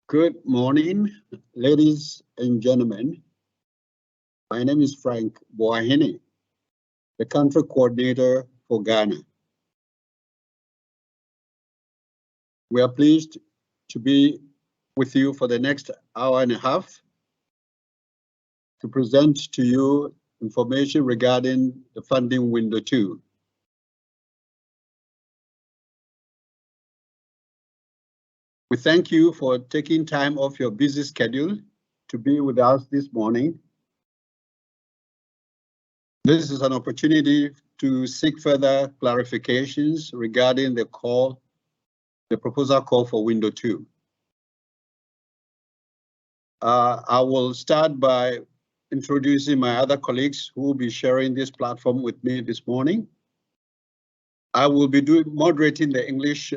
Good morning, ladies and gentlemen. My name is Frank Boahene, the country coordinator for Ghana. We are pleased to be with you for the next hour and a half to present to you information regarding the funding window 2. We thank you for taking time off your busy schedule to be with us this morning. This is an opportunity to seek further clarifications regarding the proposal call for window 2. I will start by introducing my other colleagues who will be sharing this platform with me this morning. I will be moderating the English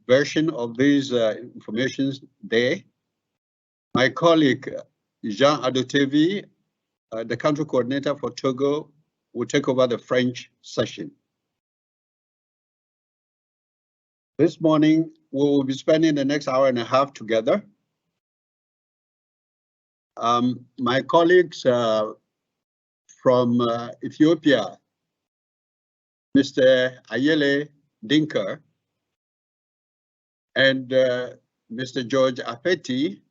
version of these informations there. My colleague, Jean Adotevi, the country coordinator for Togo, will take over the French session. This morning, we will be spending the next hour and a half together. My colleagues from Ethiopia, Mr. Ayele Dinker and Mr. George Apeti,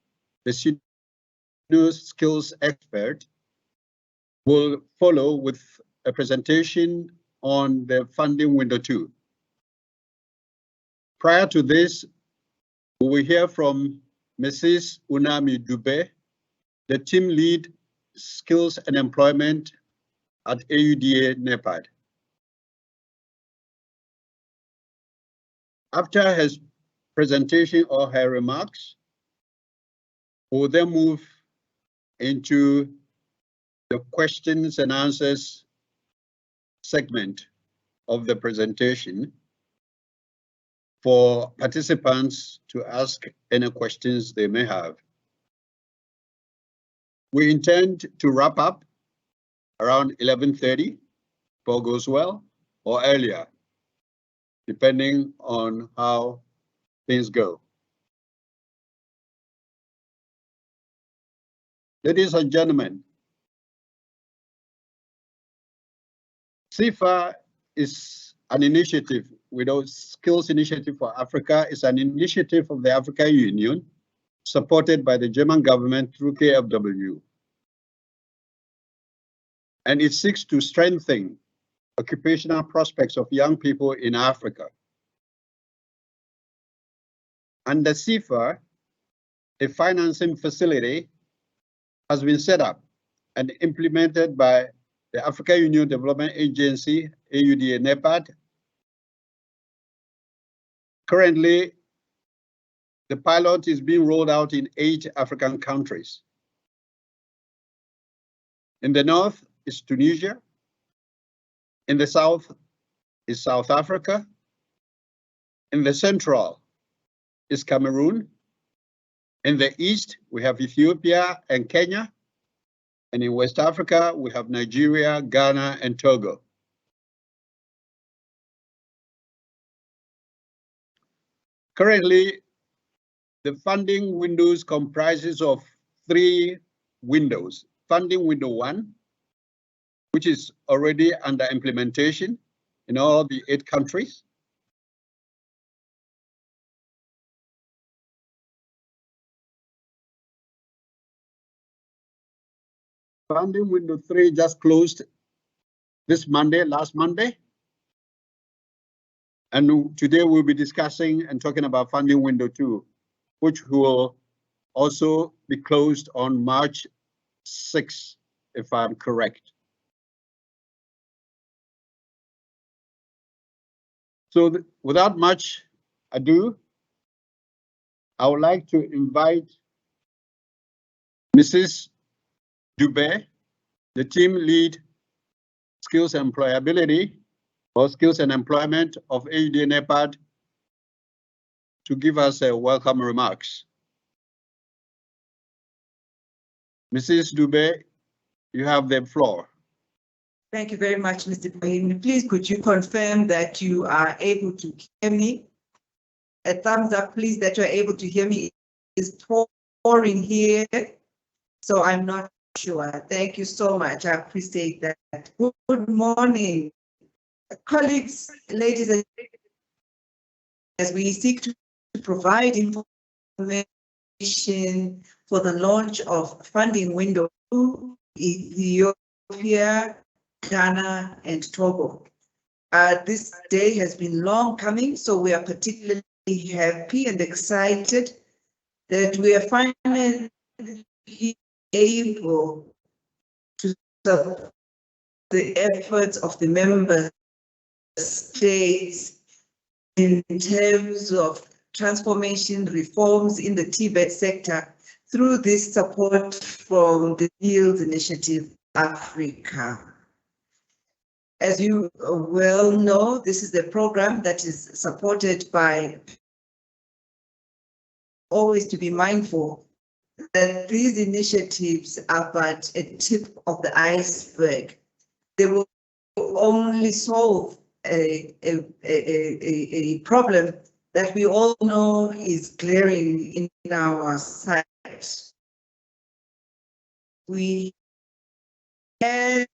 the senior skills expert, will follow with a presentation on the funding window 2. Prior to this, we will hear from Mrs. Unami Dube, the team lead skills and employment at AUDA NEPAD. After his presentation or her remarks, we'll then move into the questions and answers segment of the presentation for participants to ask any questions they may have. We intend to wrap up around 11:30, if all goes well, or earlier, depending on how things go. Ladies and gentlemen, SIFA is an initiative, Skills Initiative for Africa is an initiative of the African Union, supported by the German government through KfW. And it seeks to strengthen occupational prospects of young people in Africa. Under SIFA, a financing facility has been set up and implemented by the African Union Development Agency, AUDA NEPAD. Currently, the pilot is being rolled out in 8 African countries. In the north is Tunisia. In the south is South Africa. In the central is Cameroon. In the east, we have Ethiopia and Kenya. And in West Africa, we have Nigeria, Ghana, and Togo. Currently, the funding windows comprises of 3 windows. Funding window 1, which is already under implementation in all the 8 countries. Funding window 3 just closed this Monday, last Monday. And today we'll be discussing and talking about funding window 2, which will also be closed on March 6th, if I'm correct. So without much ado, I would like to invite Mrs. Dube, the team lead skills and employability or skills and employment of AUDA NEPAD, to give us a welcome remarks. Mrs. Dube, you have the floor. Thank you very much, Mr. Boahene. Please, could you confirm that you are able to hear me? A thumbs up, please, that you're able to hear me is 12 pouring here, so I'm not sure. Thank you so much. I appreciate that. Good morning, colleagues, ladies and gentlemen. As we seek to provide information for the launch of funding window to Ethiopia, Ghana, and Togo. This day has been long coming, so we are particularly happy and excited that we are finally able to support the efforts of the member states in terms of transformation reforms in the TVET sector through this support from the Yield Initiative Africa. As you well know, this is a program that is supported by, always to be mindful that these initiatives are but a tip of the iceberg. They will only solve a problem that we all know is glaring in our sight. We had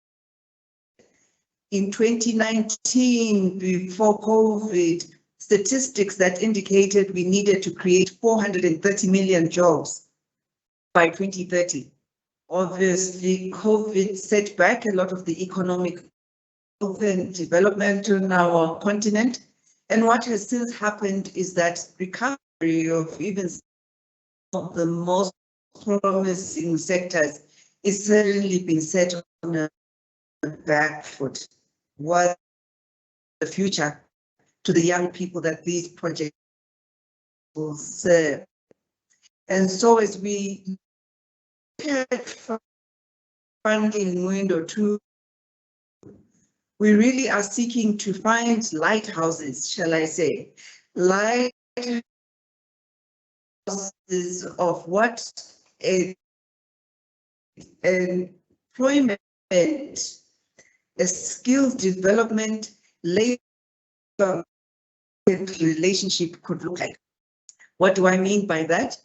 in 2019, before COVID, statistics that indicated we needed to create 430 million jobs by 2030. Obviously, COVID set back a lot of the economic development on our continent. And what has since happened is that recovery of even some of the most promising sectors is certainly being set on a back foot. What the future to the young people that these projects will serve. And so as we look at funding window 2, we really are seeking to find lighthouses, shall I say, lighthouses of what employment, a skills development, labor relationship could look like. What do I mean by that?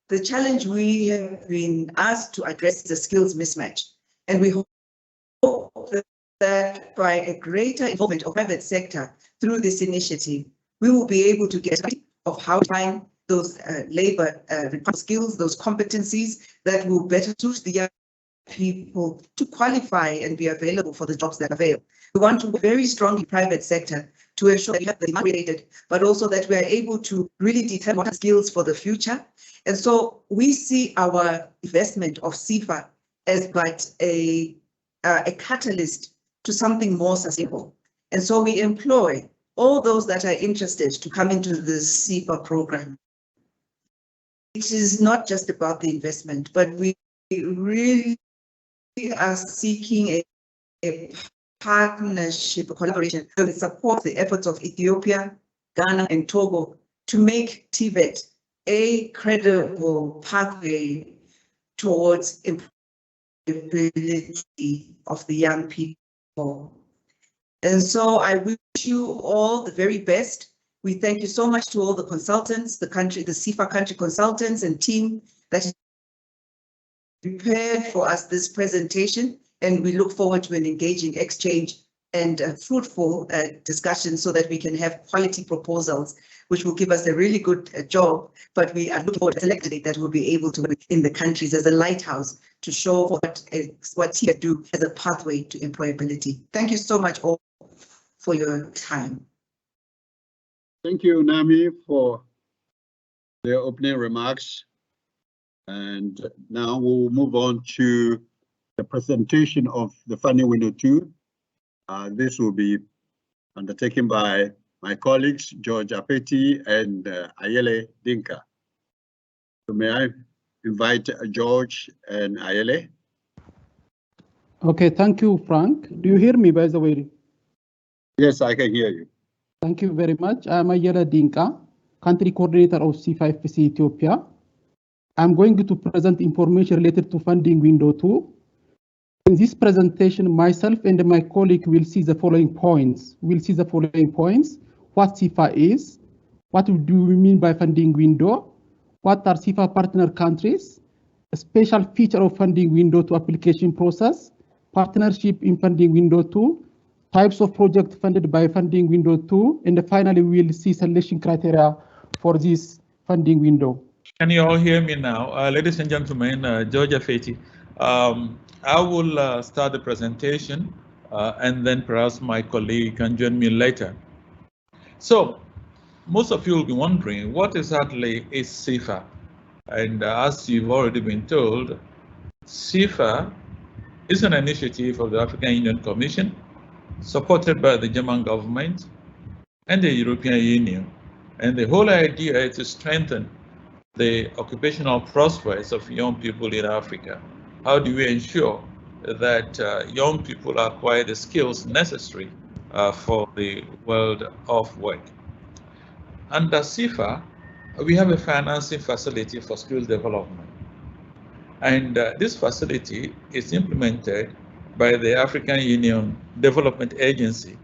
The challenge we have been asked to address is the skills mismatch, and we hope that by a greater involvement of private sector through this initiative, we will be able to get of how to find those labor skills, those competencies that will better suit the young people to qualify and be available for the jobs that avail. We want to work very strongly private sector to ensure that we have the demand related, but also that we are able to really determine what are skills for the future. And so we see our investment of SIFA as but a catalyst to something more sustainable. And so we employ all those that are interested to come into the SIFA program. It is not just about the investment, but we really are seeking a partnership, a collaboration that supports the efforts of Ethiopia, Ghana, and Togo to make TVET a credible pathway towards employability of the young people. And so I wish you all the very best. We thank you so much to all the consultants, the SIFA country consultants and team that prepared for us this presentation. And we look forward to an engaging exchange and fruitful discussion so that we can have quality proposals, which will give us a really good job. But we are looking forward to selecting that will be able to work in the countries as a lighthouse to show what TVET do as a pathway to employability. Thank you so much all for your time. Thank you, Nami, for the opening remarks. And now we'll move on to the presentation of the funding window 2. This will be undertaken by my colleagues, George Apeti and Ayele Dinka. So may I invite George and Ayele? Okay, thank you, Frank. Do you hear me, by the way? Yes, I can hear you. Thank you very much. I'm Ayele Dinka, Country Coordinator of SIFA FPC Ethiopia. I'm going to present information related to funding window 2. In this presentation, myself and my colleague will see the following points. What SIFA is, what do we mean by funding window, what are SIFA partner countries, a special feature of funding window to application process, partnership in funding window 2, types of project funded by funding window 2, and finally we will see selection criteria for this funding window. Can you all hear me now? Ladies and gentlemen, Georgia Feti. I will start the presentation and then perhaps my colleague can join me later. So, most of you will be wondering, what exactly is SIFA? And as you've already been told, SIFA is an initiative of the African Union Commission, supported by the German government and the European Union. And the whole idea is to strengthen the occupational prospects of young people in Africa. How do we ensure that young people acquire the skills necessary for the world of work? Under SIFA, we have a financing facility for skills development. And this facility is implemented by the African Union Development Agency,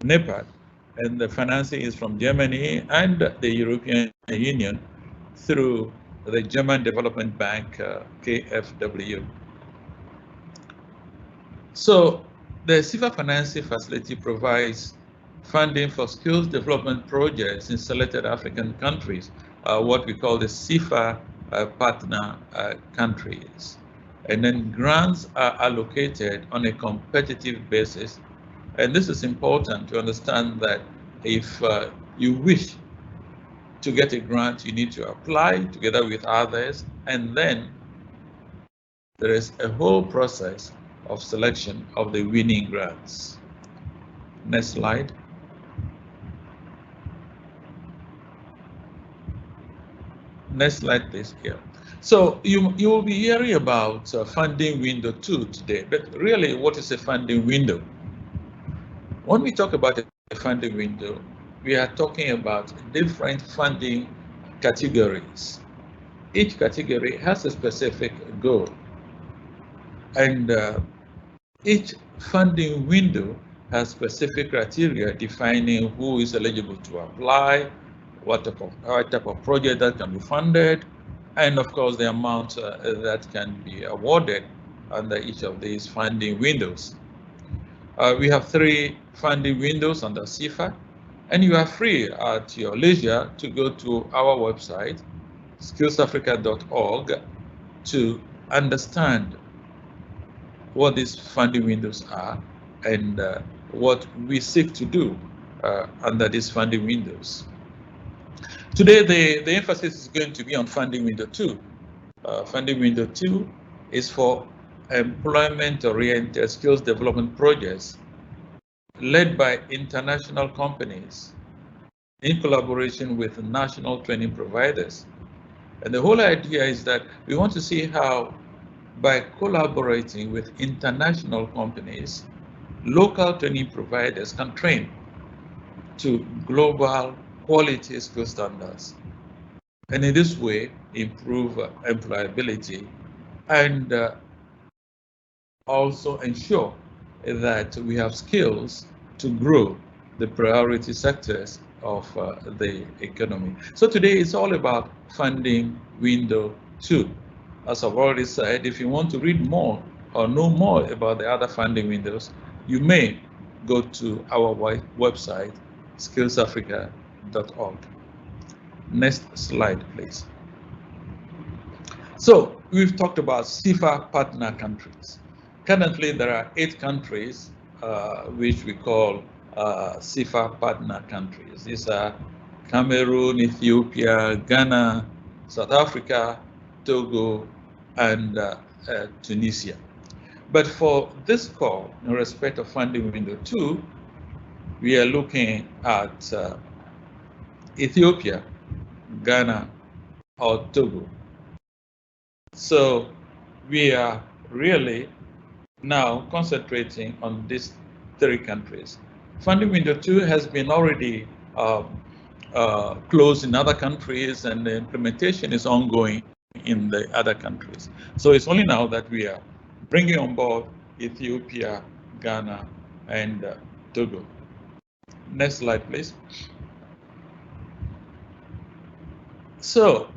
NEPAD, and the financing is from Germany and the European Union through the German Development Bank, KfW. So the SIFA financing facility provides funding for skills development projects in selected African countries, what we call the SIFA partner countries. And then grants are allocated on a competitive basis. And this is important to understand that if you wish to get a grant, you need to apply together with others, and then there is a whole process of selection of the winning grants. Next slide. Next slide, please. Here. So you will be hearing about funding window 2 today, but really, what is a funding window? When we talk about a funding window, we are talking about different funding categories. Each category has a specific goal, and each funding window has specific criteria defining who is eligible to apply, what type of project that can be funded, and of course the amount that can be awarded under each of these funding windows. We have 3 funding windows under SIFA, and you are free at your leisure to go to our website, skillsafrica.org, to understand what these funding windows are and what we seek to do under these funding windows. Today, the emphasis is going to be on funding window 2. Funding window 2 is for employment-oriented skills development projects led by international companies in collaboration with national training providers. And the whole idea is that we want to see how, by collaborating with international companies, local training providers can train to global quality skill standards, and in this way improve employability and also ensure that we have skills to grow the priority sectors of the economy. So today it's all about funding window 2. As I've already said, if you want to read more or know more about the other funding windows, you may go to our website, skillsafrica.org. Next slide, please. So we've talked about SIFA partner countries. Currently, there are 8 countries which we call SIFA partner countries. These are Cameroon, Ethiopia, Ghana, South Africa, Togo, and Tunisia. But for this call, in respect of funding window 2, we are looking at Ethiopia, Ghana, or Togo. So we are really now concentrating on these 3 countries. Funding window 2 has been already closed in other countries, and the implementation is ongoing in the other countries. So it's only now that we are bringing on board Ethiopia, Ghana, and Togo. Next slide, please. So,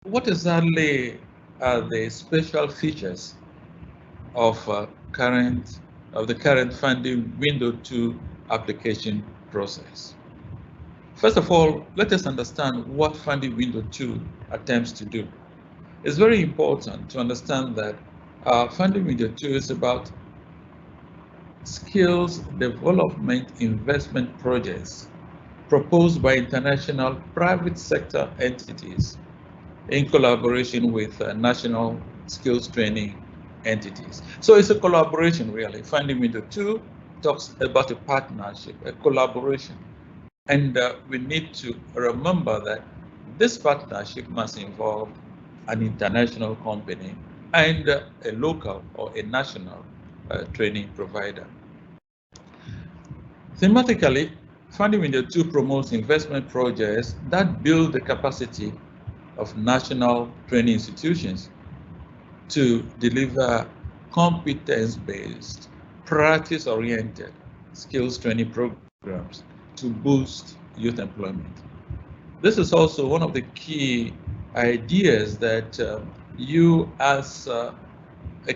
what exactly are the special features of the current funding window 2 application process? First of all, let us understand what funding window 2 attempts to do. It's very important to understand that funding window 2 is about skills development investment projects proposed by international private sector entities in collaboration with national skills training entities. So it's a collaboration, really. Funding window 2 talks about a partnership, a collaboration. And we need to remember that this partnership must involve an international company and a local or a national training provider. Thematically, funding window 2 promotes investment projects that build the capacity of national training institutions to deliver competence-based, practice-oriented skills training programs to boost youth employment. This is also one of the key ideas that you as a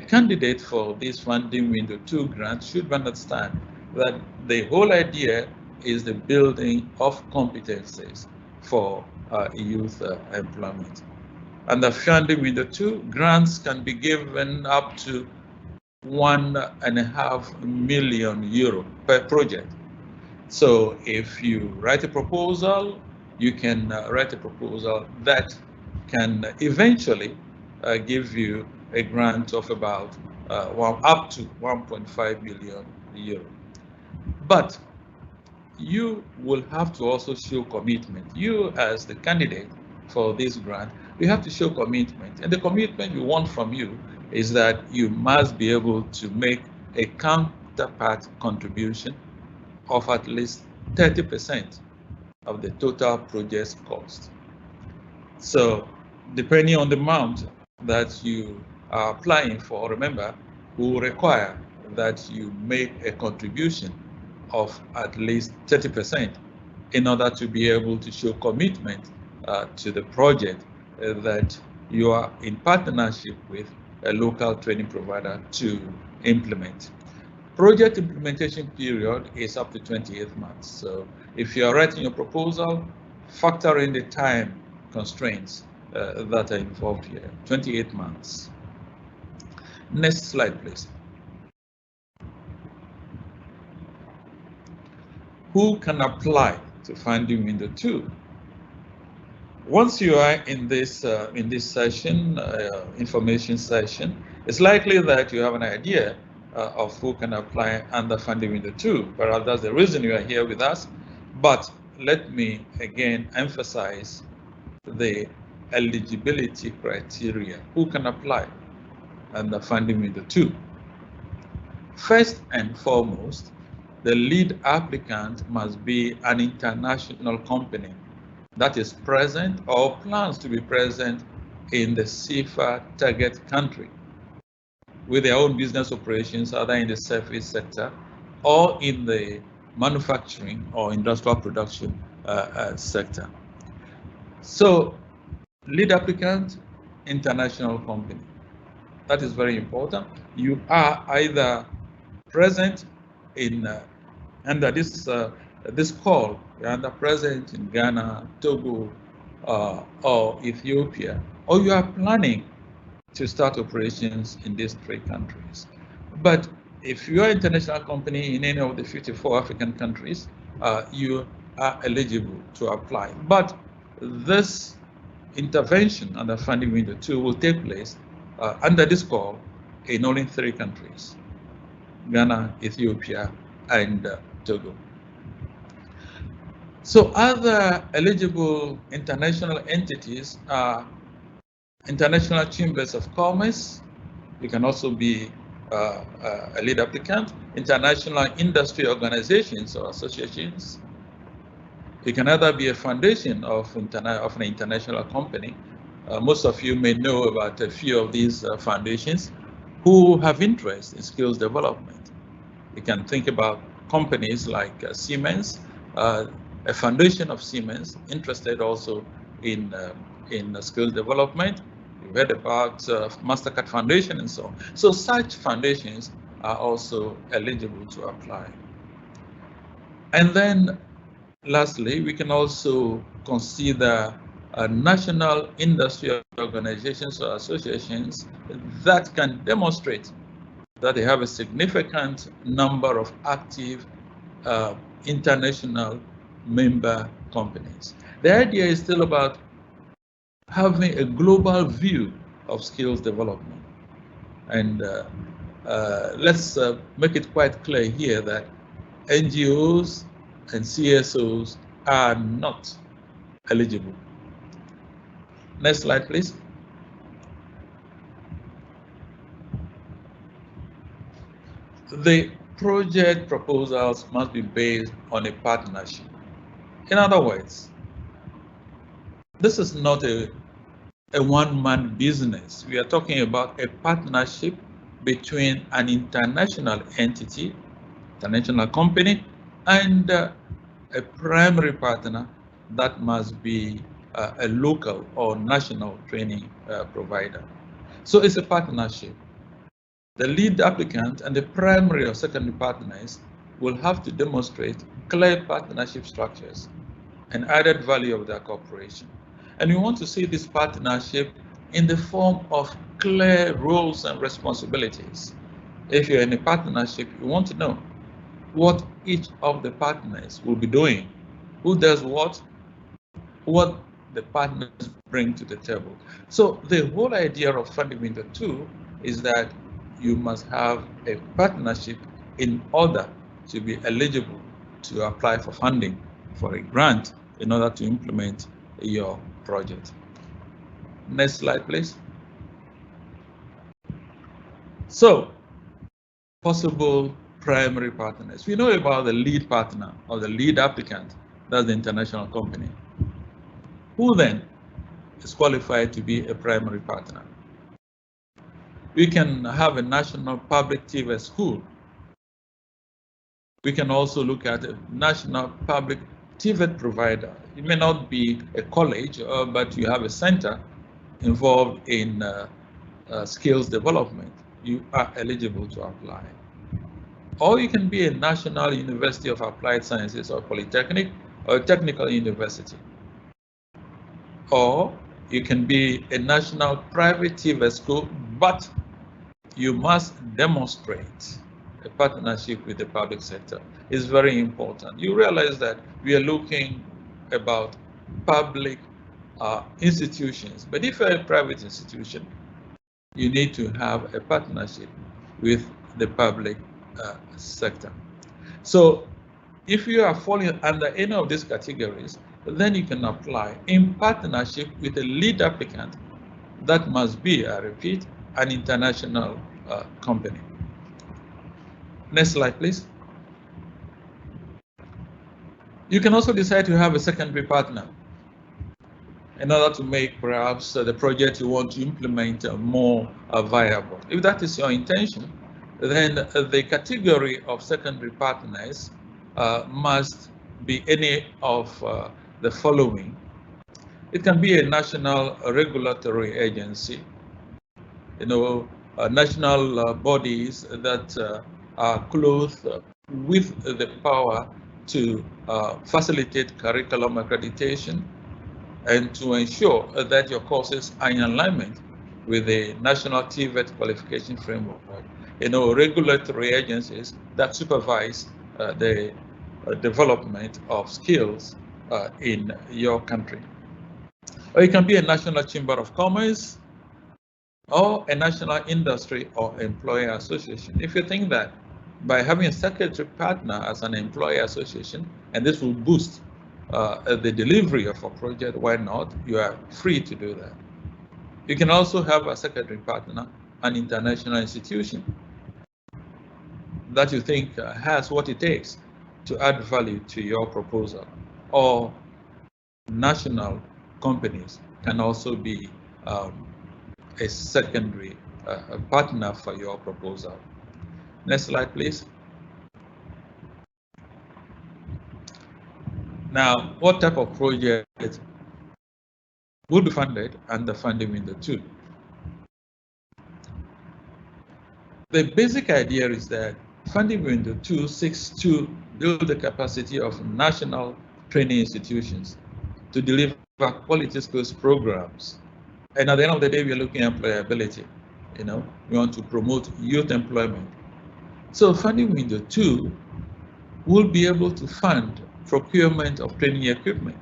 candidate for this funding window 2 grant should understand, that the whole idea is the building of competencies for youth employment. Under funding window 2, grants can be given up to €1.5 million per project. So if you write a proposal, you can write a proposal that can eventually give you a grant of about up to €1.5 million. But you will have to also show commitment. You as the candidate for this grant, you have to show commitment. And the commitment we want from you is that you must be able to make a counterpart contribution of at least 30% of the total project cost. So depending on the amount that you are applying for, remember, we will require that you make a contribution of at least 30% in order to be able to show commitment to the project that you are in partnership with a local training provider to implement. Project implementation period is up to 28 months. So if you are writing your proposal, factor in the time constraints that are involved here, 28 months. Next slide, please. Who can apply to funding window 2? Once you are in this session, information session, it's likely that you have an idea of who can apply under funding window 2. Perhaps that's the reason you are here with us. But let me again emphasize the eligibility criteria. Who can apply under funding window 2? First and foremost, the lead applicant must be an international company that is present or plans to be present in the SIFA target country with their own business operations, either in the service sector or in the manufacturing or industrial production sector. So, lead applicant, international company. That is very important. You are either present in under this call, you're either present in Ghana, Togo, or Ethiopia, or you are planning to start operations in these 3 countries. But if you are an international company in any of the 54 African countries, you are eligible to apply. But this intervention under funding window 2 will take place under this call in only 3 countries: Ghana, Ethiopia, and Togo. So other eligible international entities are international chambers of commerce. You can also be a lead applicant. International industry organizations or associations. You can either be a foundation of an international company. Most of you may know about a few of these foundations who have interest in skills development. You can think about companies like Siemens, a foundation of Siemens interested also in skills development. You've heard about MasterCard Foundation and so on. So such foundations are also eligible to apply. And then lastly, we can also consider national industry organizations or associations that can demonstrate that they have a significant number of active international member companies. The idea is still about having a global view of skills development. And let's make it quite clear here that NGOs and CSOs are not eligible. Next slide, please. The project proposals must be based on a partnership. In other words, this is not a one-man business. We are talking about a partnership between an international entity, international company, and a primary partner that must be a local or national training provider. So it's a partnership. The lead applicant and the primary or secondary partners will have to demonstrate clear partnership structures and added value of their cooperation. And we want to see this partnership in the form of clear roles and responsibilities. If you're in a partnership, you want to know what each of the partners will be doing, who does what the partners bring to the table. So the whole idea of funding window 2 is that you must have a partnership in order to be eligible to apply for funding for a grant in order to implement your project. Next slide, please. So, possible primary partners. We know about the lead partner or the lead applicant, that's the international company. Who then is qualified to be a primary partner? We can have a national public TVET school. We can also look at a national public TVET provider. It may not be a college, but you have a center involved in skills development. You are eligible to apply. Or you can be a national university of applied sciences or polytechnic or a technical university. Or you can be a national private TVET school, but you must demonstrate a partnership with the public sector. It's very important. You realize that we are looking about public institutions, but if you're a private institution, you need to have a partnership with the public sector. So if you are falling under any of these categories, then you can apply in partnership with a lead applicant that must be, I repeat, an international company. Next slide, please. You can also decide to have a secondary partner in order to make perhaps the project you want to implement more viable. If that is your intention, then the category of secondary partners must be any of the following. It can be a national regulatory agency, national bodies that are clothed with the power to facilitate curriculum accreditation and to ensure that your courses are in alignment with the national TVET qualification framework. Regulatory agencies that supervise the development of skills in your country. Or it can be a national chamber of commerce or a national industry or employer association. If you think that by having a secretary partner as an employer association, and this will boost the delivery of a project, why not? You are free to do that. You can also have a secretary partner, an international institution that you think has what it takes to add value to your proposal, or national companies can also be a secondary partner for your proposal. Next slide, please. Now, what type of project will be funded under funding window 2. The basic idea is that funding window 2 seeks to build the capacity of national training institutions to deliver quality skills programs. And at the end of the day, we're looking at employability. We want to promote youth employment. So funding window 2 will be able to fund procurement of training equipment.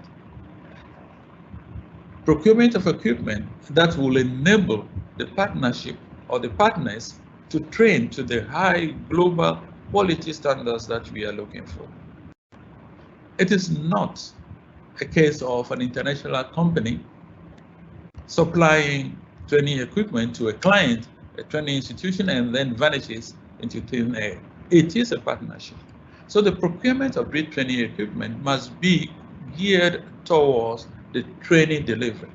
Procurement of equipment that will enable the partnership or the partners to train to the high global quality standards that we are looking for. It is not a case of an international company supplying training equipment to a client, a training institution, and then vanishes into thin air. It is a partnership. So the procurement of great training equipment must be geared towards the training delivery.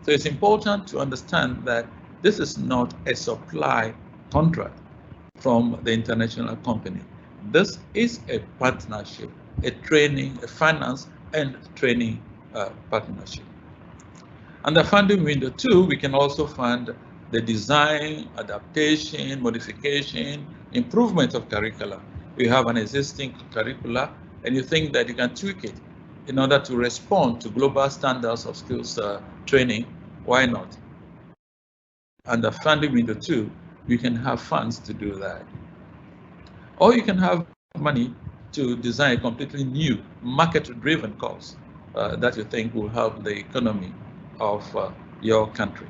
So it's important to understand that this is not a supply contract from the international company. This is a partnership, a training, a finance and training partnership. Under funding window 2, we can also fund the design, adaptation, modification, improvement of curricula. You have an existing curricula and you think that you can tweak it in order to respond to global standards of skills training. Why not? Under funding window 2, you can have funds to do that. Or you can have money to design a completely new market-driven course that you think will help the economy of your country.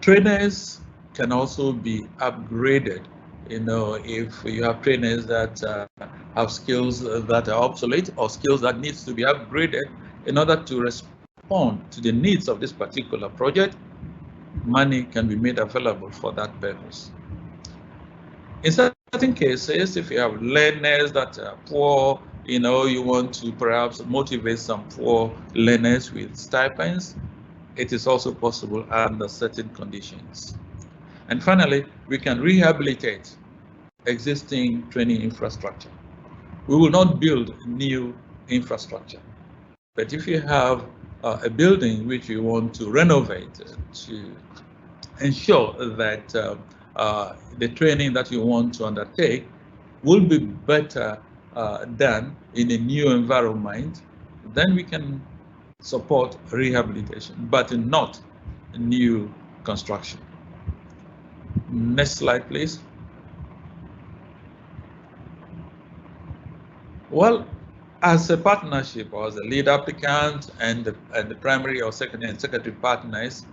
Trainers can also be upgraded. If you have trainers that have skills that are obsolete or skills that needs to be upgraded in order to respond to the needs of this particular project, money can be made available for that purpose. In certain cases, if you have learners that are poor, you want to perhaps motivate some poor learners with stipends, it is also possible under certain conditions. And finally, we can rehabilitate existing training infrastructure. We will not build new infrastructure, but if you have a building which you want to renovate to ensure that the training that you want to undertake will be better done in a new environment, then we can support rehabilitation, but not new construction. Next slide, please. Well, as a partnership or as a lead applicant and the primary or secondary and secondary partners,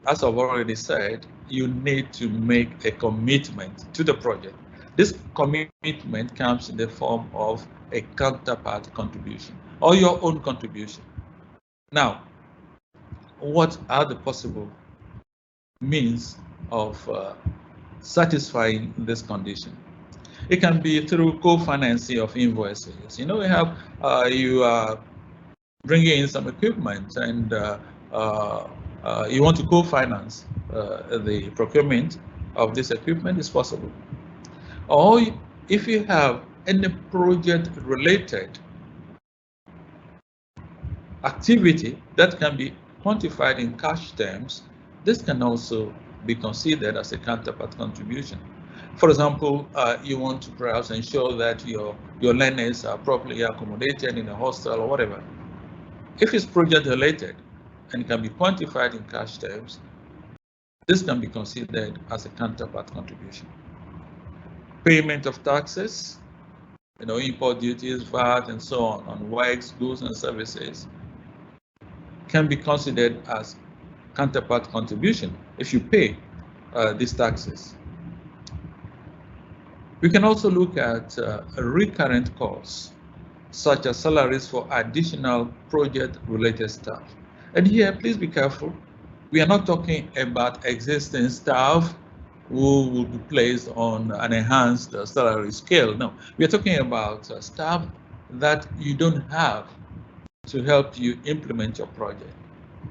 as I've already said, you need to make a commitment to the project. This commitment comes in the form of a counterpart contribution or your own contribution. Now, what are the possible means of satisfying this condition? It can be through co-financing of invoices. We have you are bringing in some equipment and you want to co-finance the procurement of this equipment, is possible. Or if you have any project-related activity that can be quantified in cash terms, this can also be considered as a counterpart contribution. For example, you want to perhaps ensure that your learners are properly accommodated in a hostel or whatever. If it's project-related and can be quantified in cash terms, this can be considered as a counterpart contribution. Payment of taxes, import duties, VAT, and so on works, goods, and services can be considered as counterpart contribution if you pay these taxes. We can also look at recurrent costs, such as salaries for additional project-related staff. And here, please be careful. We are not talking about existing staff who will be placed on an enhanced salary scale. No, we are talking about staff that you don't have to help you implement your project.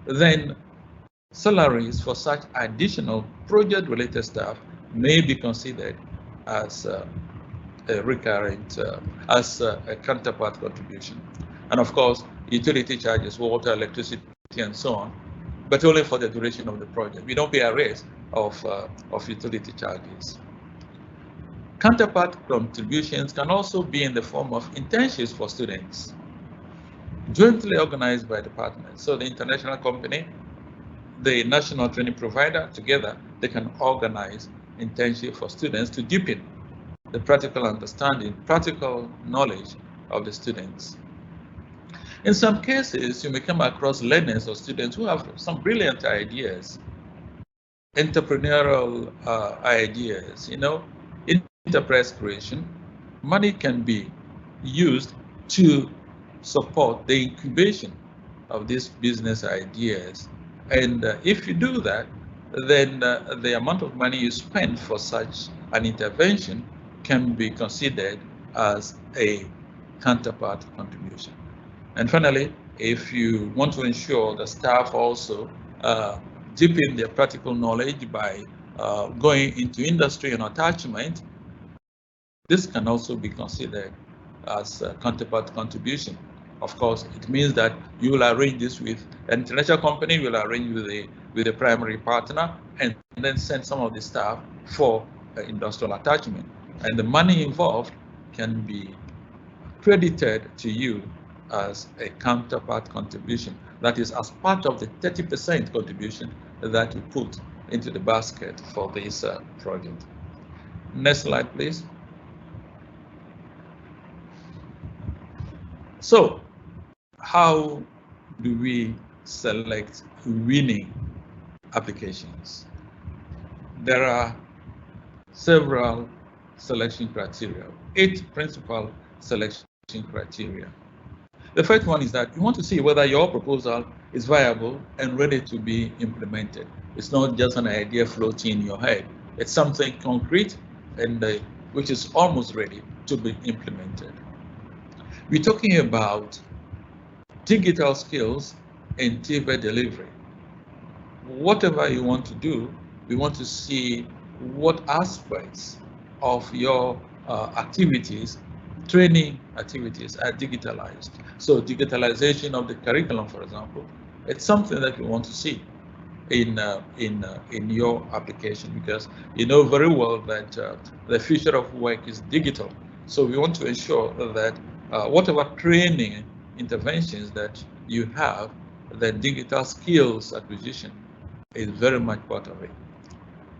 Then salaries for such additional project-related staff may be considered as a recurrent, as a counterpart contribution. And of course, utility charges, water, electricity, and so on, but only for the duration of the project. We don't pay arrears of utility charges. Counterpart contributions can also be in the form of internships for students, jointly organized by the partners. So the international company, the national training provider, together, they can organize internship for students to deepen the practical understanding, practical knowledge of the students. In some cases, you may come across learners or students who have some brilliant ideas, entrepreneurial ideas, enterprise creation. Money can be used to support the incubation of these business ideas. And if you do that, then the amount of money you spend for such an intervention can be considered as a counterpart contribution. And finally, if you want to ensure the staff also deepen their practical knowledge by going into industry and attachment, this can also be considered as a counterpart contribution. Of course, it means that you will arrange this with an international company, you will arrange with a primary partner, and then send some of the staff for industrial attachment. And the money involved can be credited to you as a counterpart contribution. That is, as part of the 30% contribution that you put into the basket for this project. Next slide, please. So, how do we select winning applications? There are several selection criteria, 8 principal selection criteria. The first one is that you want to see whether your proposal is viable and ready to be implemented. It's not just an idea floating in your head. It's something concrete and which is almost ready to be implemented. We're talking about digital skills and TV delivery. Whatever you want to do, we want to see what aspects of your activities, training activities, are digitalized. So digitalization of the curriculum, for example, it's something that we want to see in your application, because you know very well that the future of work is digital. So we want to ensure that whatever training interventions that you have, the digital skills acquisition is very much part of it.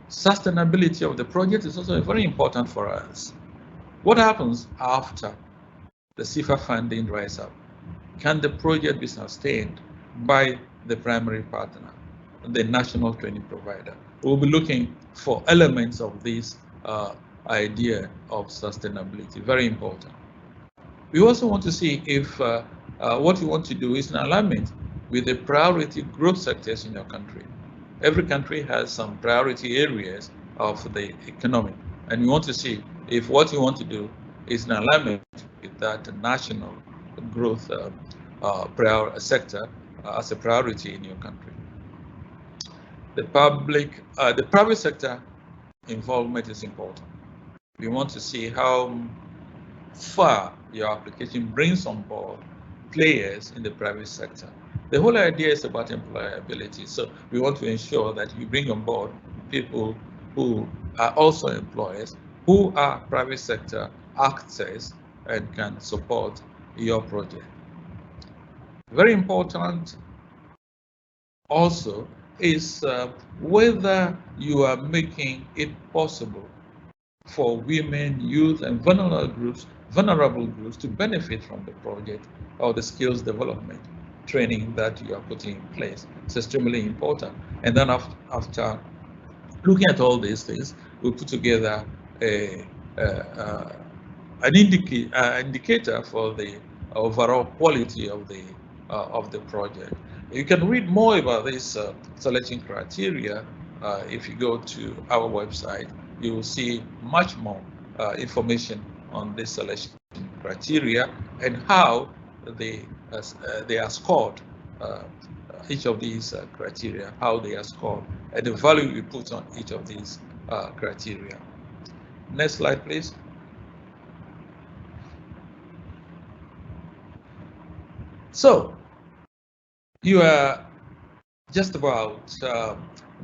Sustainability of the project is also very important for us. What happens after the SIFA funding dries up? Can the project be sustained by the primary partner, the national training provider? We'll be looking for elements of this idea of sustainability, very important. We also want to see if what you want to do is in alignment with the priority growth sectors in your country. Every country has some priority areas of the economy, and we want to see if what you want to do is in alignment with that national growth sector as a priority in your country. The private sector involvement is important. We want to see how far your application brings on board players in the private sector. The whole idea is about employability. So we want to ensure that you bring on board people who are also employers, who are private sector actors and can support your project. Very important also is whether you are making it possible for women, youth, and vulnerable groups to benefit from the project or the skills development training that you are putting in place. It's extremely important. And then after looking at all these things, we put together an indicator for the overall quality of the project. You can read more about this selection criteria if you go to our website. You will see much more information on this selection criteria and how they are scored. Each of these criteria, how they are scored, and the value we put on each of these criteria. Next slide, please. So you are just about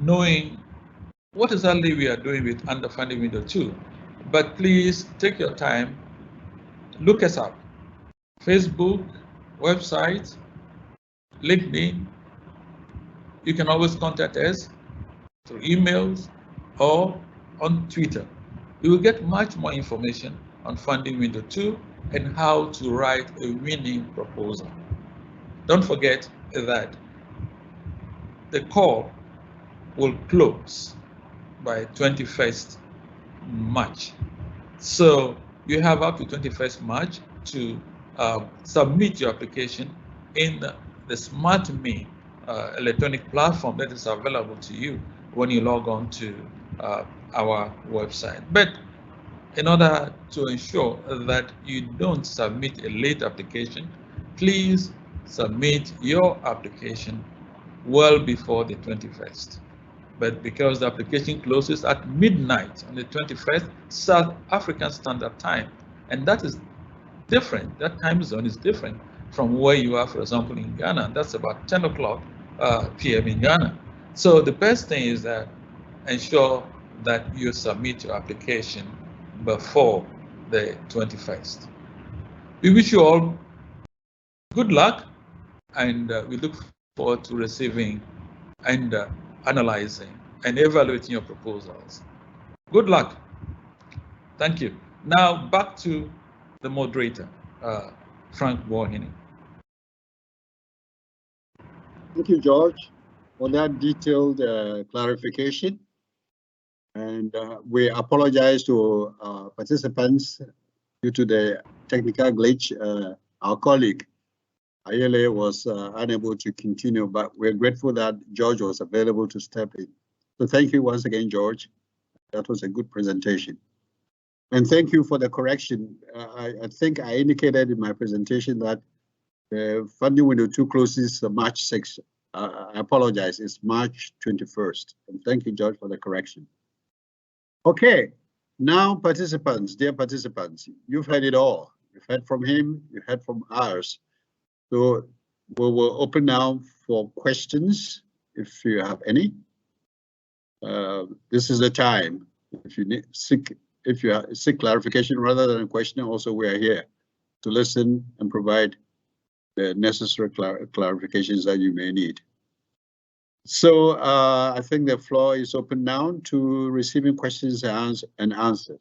knowing what exactly we are doing with Underfunding Window 2. But please take your time, look us up. Facebook, website, LinkedIn. You can always contact us through emails or on Twitter. You will get much more information on Funding Window 2 and how to write a winning proposal. Don't forget that the call will close by 21st March. So you have up to 21st March to submit your application in the SmartMe electronic platform that is available to you when you log on to our website. But in order to ensure that you don't submit a late application, please submit your application well before the 21st. But because the application closes at midnight on the 21st, South African Standard Time, and that is different, that time zone is different from where you are, for example, in Ghana. That's about 10 o'clock p.m. in Ghana. So the best thing is that ensure that you submit your application before the 21st. We wish you all good luck, and we look forward to receiving and analyzing and evaluating your proposals. Good luck. Thank you. Now back to the moderator, Frank Bohini. Thank you, George, for that detailed clarification. And we apologize to participants due to the technical glitch. Our colleague Ayele was unable to continue, but we're grateful that George was available to step in. So thank you once again, George. That was a good presentation. And thank you for the correction. I think I indicated in my presentation that the funding window 2 closes March 6th. I apologize, it's March 21st. And thank you, George, for the correction. Okay, now participants, dear participants, you've heard it all. You've heard from him, you've heard from ours. So we will open now for questions, if you have any. This is the time. If you seek clarification rather than a question, also we are here to listen and provide the necessary clarifications that you may need. So I think the floor is open now to receiving questions and answers.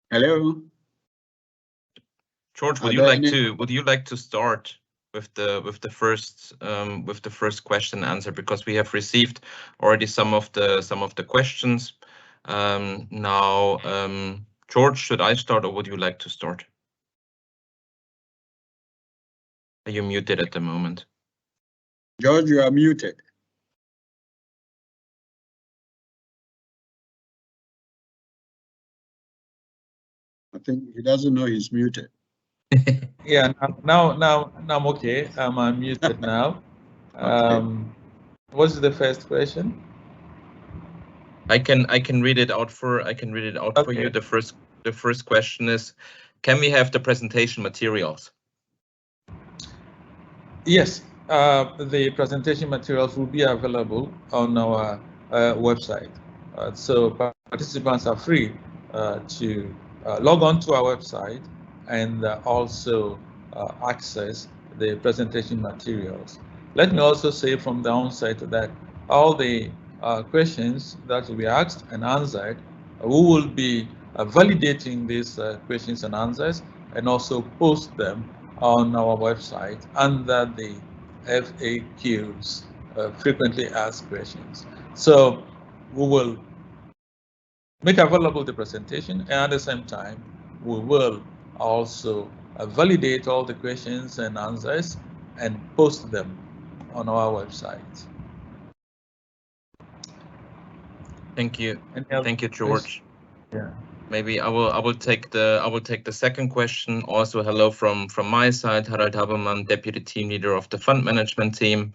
Hello. George, would you like to start with the first question answer, because we have received already some of the questions. Now, George, should I start or would you like to start? Are you muted at the moment? George, you are muted. I think he doesn't know he's muted. Yeah, now I'm okay. I'm unmuted now. Okay. What's the first question? I can read it out for you. The first question is, can we have the presentation materials? Yes, the presentation materials will be available on our website. So participants are free to log on to our website and also access the presentation materials. Let me also say from the onset that all the questions that will be asked and answered, we will be validating these questions and answers and also post them on our website under the FAQs, frequently asked questions. So we will make available the presentation, and at the same time, we will also validate all the questions and answers and post them on our website. Thank you. Thank you, George. Yeah. maybe I will take the second question. Also, hello from my side, Harald Habermann, Deputy Team Leader of the Fund Management Team.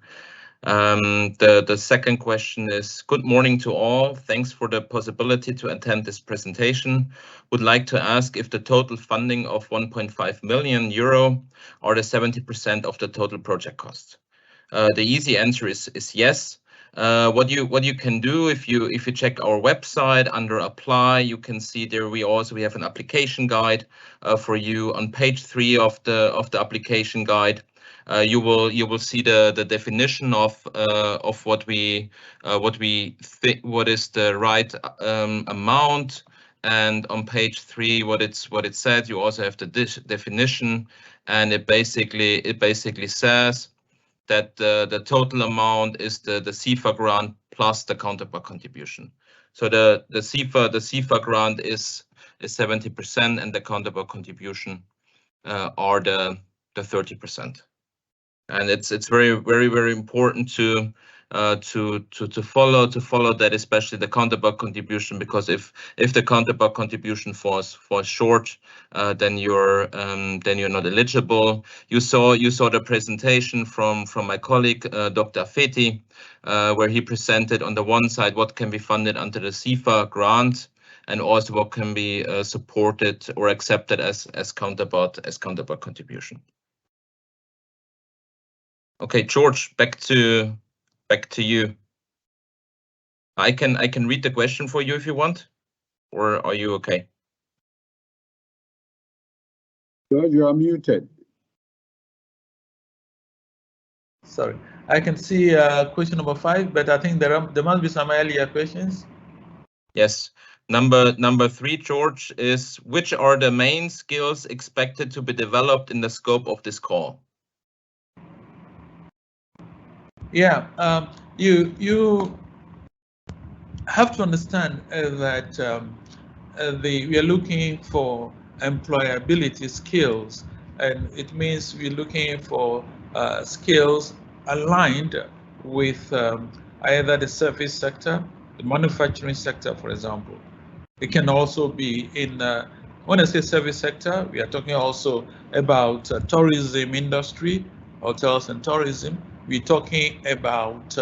The second question is, good morning to all. Thanks for the possibility to attend this presentation. Would like to ask if the total funding of 1.5 million euro are the 70% of the total project cost. The easy answer is yes. What you can do if you check our website under apply, you can see there we have an application guide for you on page 3 of the application guide. You will see the definition of what is the right amount, and on page 3 what it said. You also have the definition, and it basically says that the total amount is the SIFA grant plus the counterpart contribution. So the SIFA grant is 70%, and the counterpart contribution are the 30%. And it's very important to follow that, especially the counterpart contribution, because if the counterpart contribution falls short, then you're not eligible. You saw the presentation from my colleague Dr. Feti, where he presented on the one side what can be funded under the SIFA grant, and also what can be supported or accepted as counterpart contribution. Okay, George, back to you. I can read the question for you if you want, or are you okay? George, you are muted. Sorry, I can see question number 5, but I think there must be some earlier questions. Yes. Number 3, George, is which are the main skills expected to be developed in the scope of this call? Yeah, you have to understand that we are looking for employability skills, and it means we're looking for skills aligned with either the service sector, the manufacturing sector, for example. It can also be in, when I say service sector, we are talking also about tourism industry, hotels and tourism. We're talking about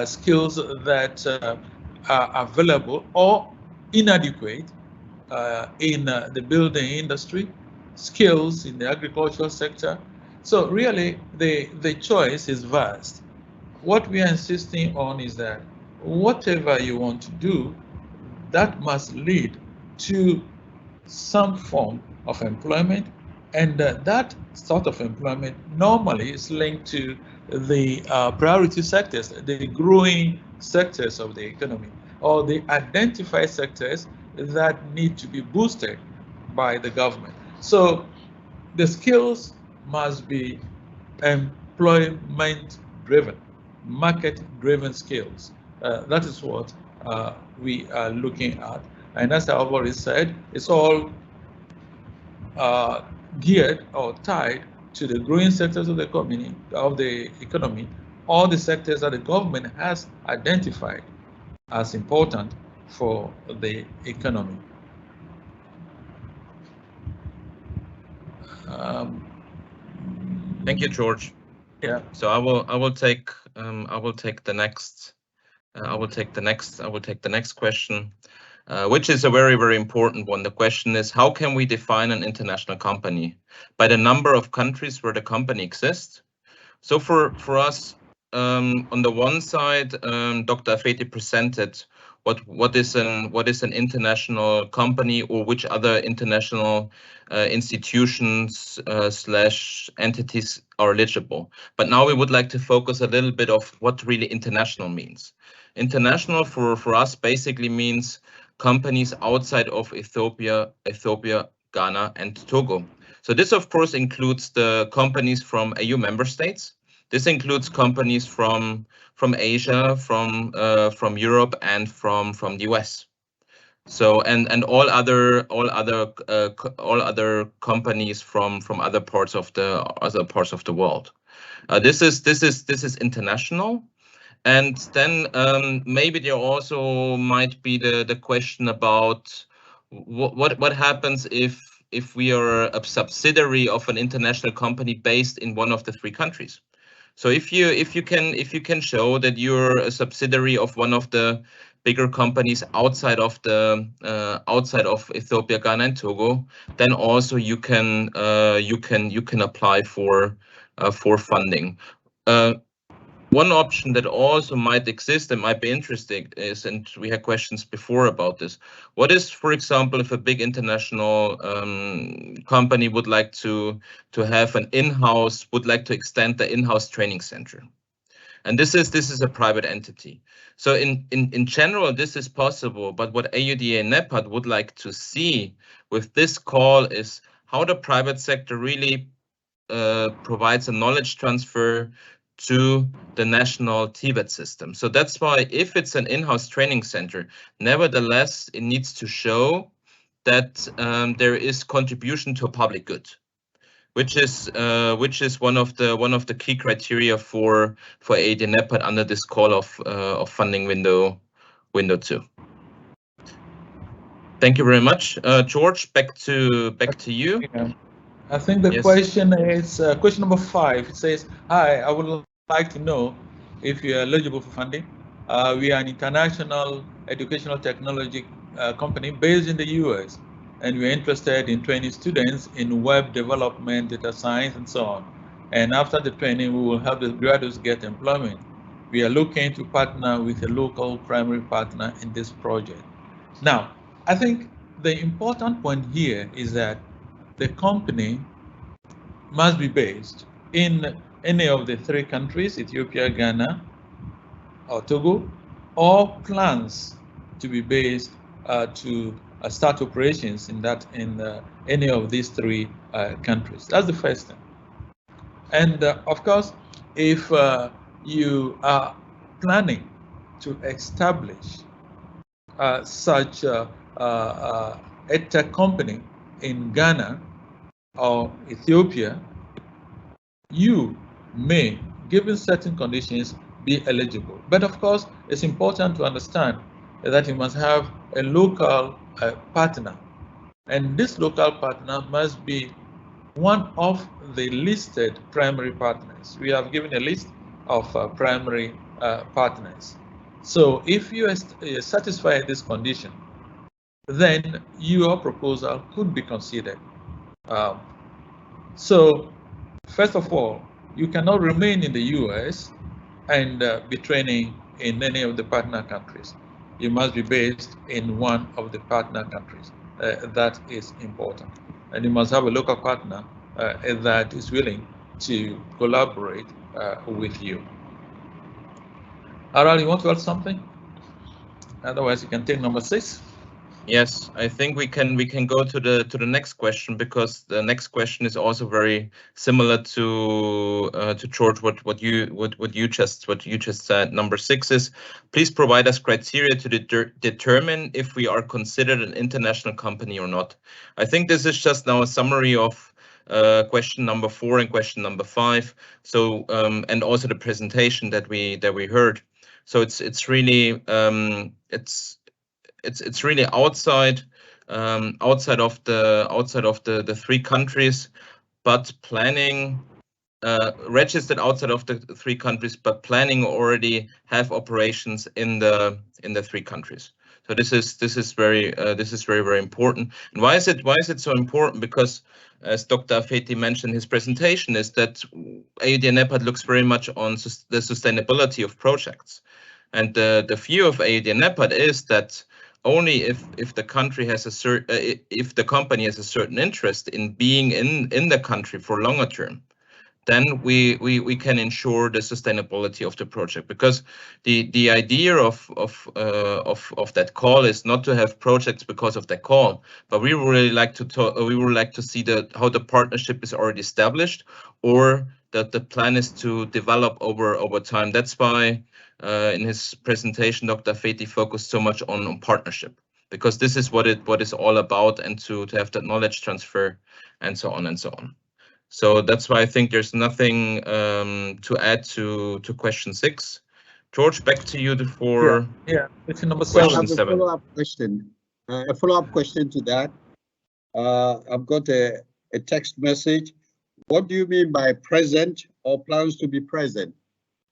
skills that are available or inadequate in the building industry, skills in the agricultural sector. So really, the choice is vast. What we are insisting on is that whatever you want to do, that must lead to some form of employment, and that sort of employment normally is linked to the priority sectors, the growing sectors of the economy, or the identified sectors that need to be boosted by the government. So the skills must be employment-driven, market-driven skills. That is what we are looking at. And as I've already said, it's all geared or tied to the growing sectors of the economy, all the sectors that the government has identified as important for the economy. Thank you, George. Yeah. So I will take the next question, which is a very important one. The question is, how can we define an international company? By the number of countries where the company exists. So for us, on the one side, Dr. Feti presented what is an international company, or which other international institutions / entities are eligible. But now we would like to focus a little bit of what really international means. International for us basically means companies outside of Ethiopia, Ghana, and Togo. So this of course includes the companies from EU member states. This includes companies from Asia, from Europe, and from the US. So and all other companies from other parts of the world. This is international. And then maybe there also might be the question about what happens if we are a subsidiary of an international company based in one of the 3 countries? So if you can show that you're a subsidiary of one of the bigger companies outside of Ethiopia, Ghana, and Togo, then also you can apply for funding. One option that also might exist and might be interesting is, and we had questions before about this, what is, for example, if a big international company would like to have an in-house, would like to extend the in-house training center? And this is a private entity. So in general, this is possible, but what AUDA NEPAD would like to see with this call is how the private sector really provides a knowledge transfer to the national TVET system. So that's why if it's an in-house training center, nevertheless, it needs to show that there is contribution to a public good, which is one of the key criteria for AUDA NEPAD under this call of funding window 2. Thank you very much, George. Back to you. Yeah. I think the question is question number 5. It says, "Hi, I would like to know if you are eligible for funding. We are an international educational technology company based in the US, and we're interested in training students in web development, data science, and so on. And after the training, we will help the graduates get employment. We are looking to partner with a local primary partner in this project." Now, I think the important point here is that the company must be based in any of the 3 countries, Ethiopia, Ghana, or Togo, or plans to be based to start operations in any of these 3 countries. That's the first thing. And of course, if you are planning to establish such a tech company in Ghana or Ethiopia, you may, given certain conditions, be eligible. But of course, it's important to understand that you must have a local partner, and this local partner must be one of the listed primary partners. We have given a list of primary partners. So if you satisfy this condition, then your proposal could be considered. So first of all, you cannot remain in the US and be training in any of the partner countries. You must be based in one of the partner countries. That is important. And you must have a local partner that is willing to collaborate with you. Aral, you want to add something? Otherwise, you can take number 6. Yes, I think we can go to the next question, because the next question is also very similar to George, what you just said. Number 6 is, please provide us criteria to determine if we are considered an international company or not. I think this is just now a summary of question number 4 and question number 5. So and also the presentation that we heard. So it's really it's really outside of the 3 countries, but planning registered outside of the 3 countries, but planning already have operations in the 3 countries. So this is very very important. And why is it so important? Because as Dr. Afeti mentioned in his presentation, is that AUDA NEPAD looks very much on the sustainability of projects, and the view of AUDA NEPAD is that only if the country has if the company has a certain interest in being in the country for longer term, then we can ensure the sustainability of the project. Because the idea of that call is not to have projects because of that call, but we would really like to see how the partnership is already established, or that the plan is to develop over time. That's why in his presentation, Dr. Afeti focused so much on partnership, because this is what is all about, and to have that knowledge transfer and so on and so on. So that's why I think there's nothing to add to question 6. George, back to you for question number 7. Question 7. Follow-up question. A follow-up question to that. I've got a text message. What do you mean by present or plans to be present?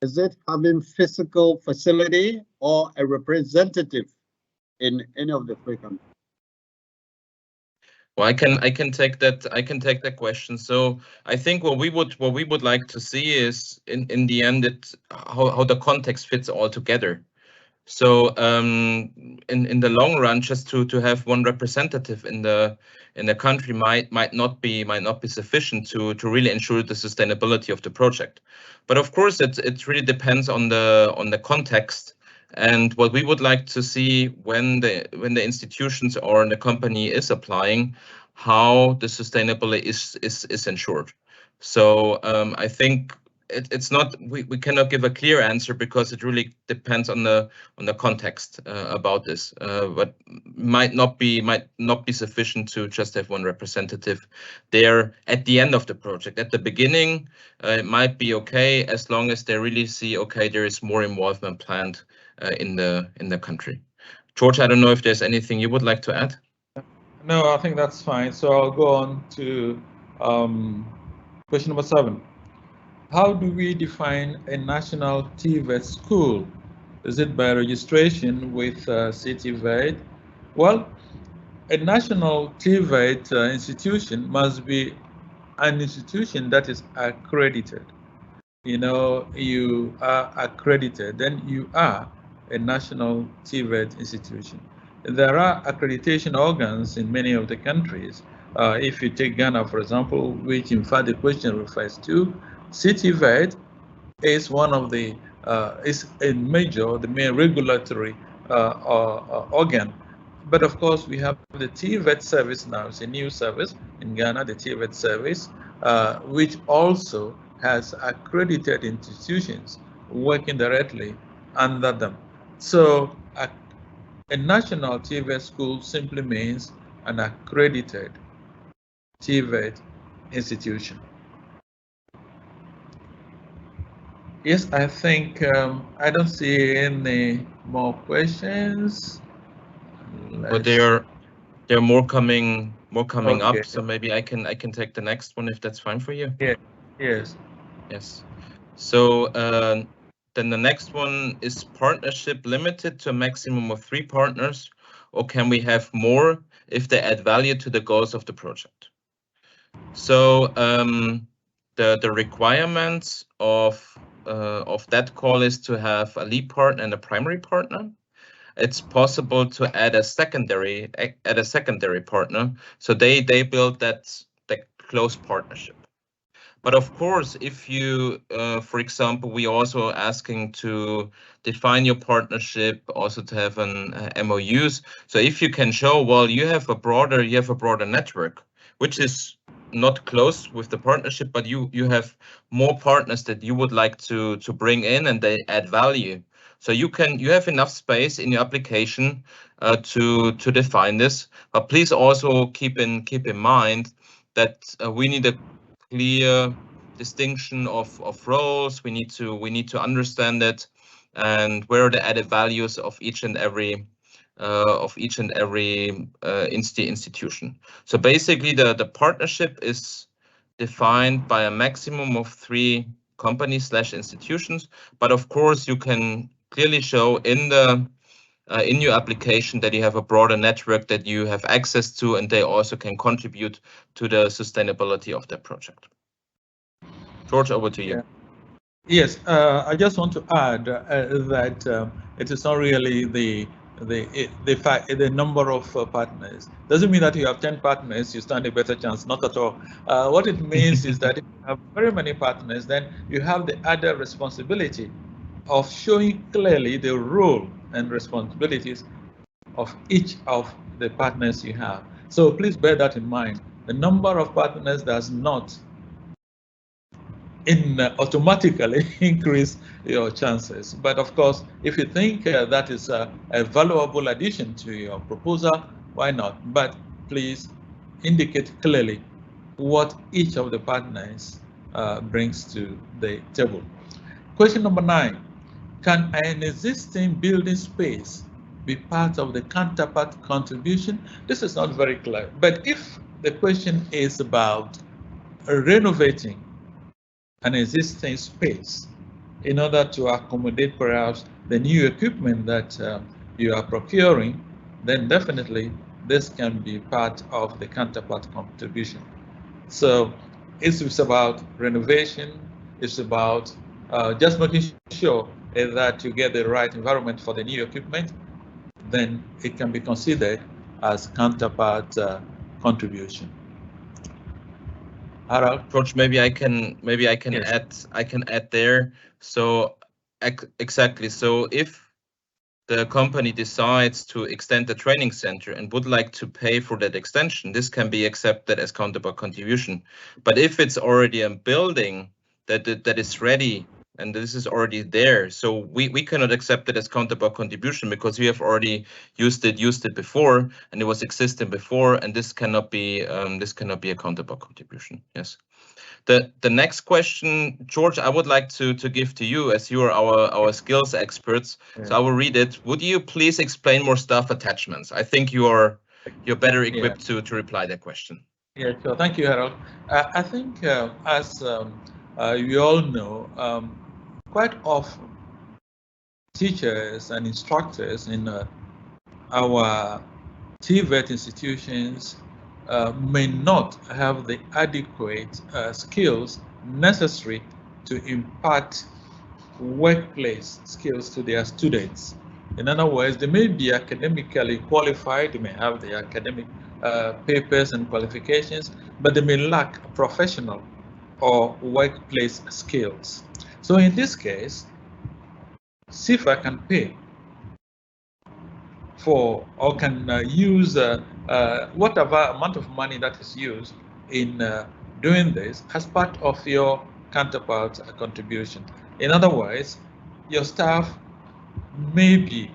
Is it having physical facility or a representative in any of the three countries? Well, I can take that question. So I think what we would like to see is in the end how the context fits all together. So in the long run, just to have one representative in the country might not be sufficient to really ensure the sustainability of the project. But of course, it really depends on the context. And what we would like to see when the institutions or the company is applying, how the sustainability is ensured. So I think it's not, we cannot give a clear answer because it really depends on the context about this, but might not be sufficient to just have one representative there at the end of the project. At the beginning, it might be okay as long as they really see, okay, there is more involvement planned in the country. George, I don't know if there's anything you would like to add. No, I think that's fine. So I'll go on to question number 7. How do we define a national TVET school? Is it by registration with CTVET? Well, a national TVET institution must be an institution that is accredited. You know, you are accredited, then you are a national TVET institution. There are accreditation organs in many of the countries. If you take Ghana, for example, which in fact the question refers to, CTVET is one of the, is the main regulatory organ. But of course, we have the TVET service now. It's a new service in Ghana, the TVET service, which also has accredited institutions working directly under them. So a national TVET school simply means an accredited TVET institution. Yes, I think I don't see any more questions. But there are more coming Okay. up. So maybe I can take the next one if that's fine for you. Yeah. Yes. Yes. So then the next one is partnership limited to a maximum of 3 partners, or can we have more if they add value to the goals of the project? So the requirements of that call is to have a lead partner and a primary partner. It's possible to add a secondary partner, so they build the close partnership. But of course, if you, for example, we also asking to define your partnership, also to have an MOUs. So if you can show, well, you have a broader network, which is not close with the partnership, but you have more partners that you would like to bring in and they add value. So you have enough space in your application to define this. But please also keep in mind that we need a clear distinction of roles. We need to understand it, and where are the added values of each and every institution. So basically, the partnership is defined by a maximum of 3 companies/institutions. But of course, you can clearly show in your application that you have a broader network that you have access to, and they also can contribute to the sustainability of that project. George, over to you. Yeah. Yes, I just want to add that it is not really the number of partners. Doesn't mean that you have 10 partners, you stand a better chance. Not at all. What it means is that if you have very many partners, then you have the added responsibility of showing clearly the role and responsibilities of each of the partners you have. So please bear that in mind. The number of partners does not automatically increase your chances. But of course, if you think that is a valuable addition to your proposal, why not? But please indicate clearly what each of the partners brings to the table. Question number 9, can an existing building space be part of the counterpart contribution? This is not very clear. But if the question is about renovating an existing space in order to accommodate perhaps the new equipment that you are procuring, then definitely this can be part of the counterpart contribution. So it's about renovation, it's about just making sure that you get the right environment for the new equipment, then it can be considered as counterpart contribution. Harald? George, maybe I can Yes. add there. So exactly. So if the company decides to extend the training center and would like to pay for that extension, this can be accepted as counterpart contribution. But if it's already a building that is ready and this is already there, so we cannot accept it as counterpart contribution because we have already used it before and it was existing before, and this cannot be a counterpart contribution. Yes. The next question, George, I would like to give to you as you are our skills experts. Yeah. So I will read it. Would you please explain more staff attachments? I think you're better equipped to reply that question. Yeah, sure. Thank you, Harold. I think as you all know, quite often teachers and instructors in our TVET institutions may not have the adequate skills necessary to impart workplace skills to their students. In other words, they may be academically qualified, they may have the academic papers and qualifications, but they may lack professional or workplace skills. So in this case, SIFA can pay for or can use whatever amount of money that is used in doing this as part of your counterpart contribution. In other words, your staff may be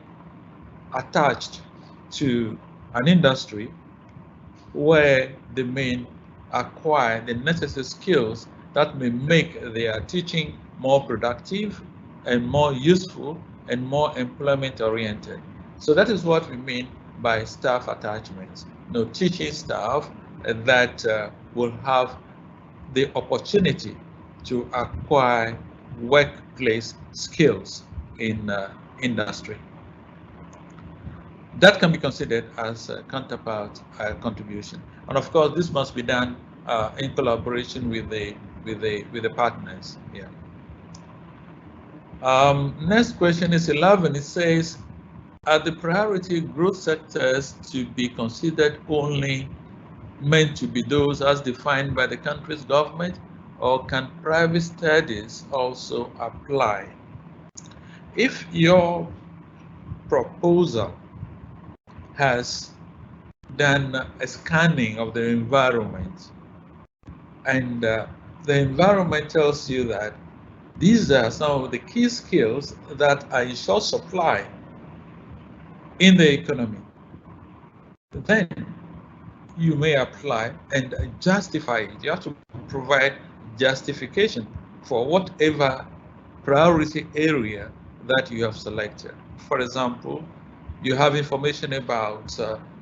attached to an industry where they may acquire the necessary skills that may make their teaching more productive and more useful and more employment oriented. So that is what we mean by staff attachments. No, teaching staff that will have the opportunity to acquire workplace skills in industry. That can be considered as a counterpart contribution, and of course, this must be done in collaboration with the partners. Yeah. Next question is 11. It says, are the priority growth sectors to be considered only meant to be those as defined by the country's government, or can private studies also apply? If your proposal has done a scanning of the environment and the environment tells you that these are some of the key skills that are in short supply in the economy, then you may apply and justify it. You have to provide justification for whatever priority area that you have selected. For example, you have information about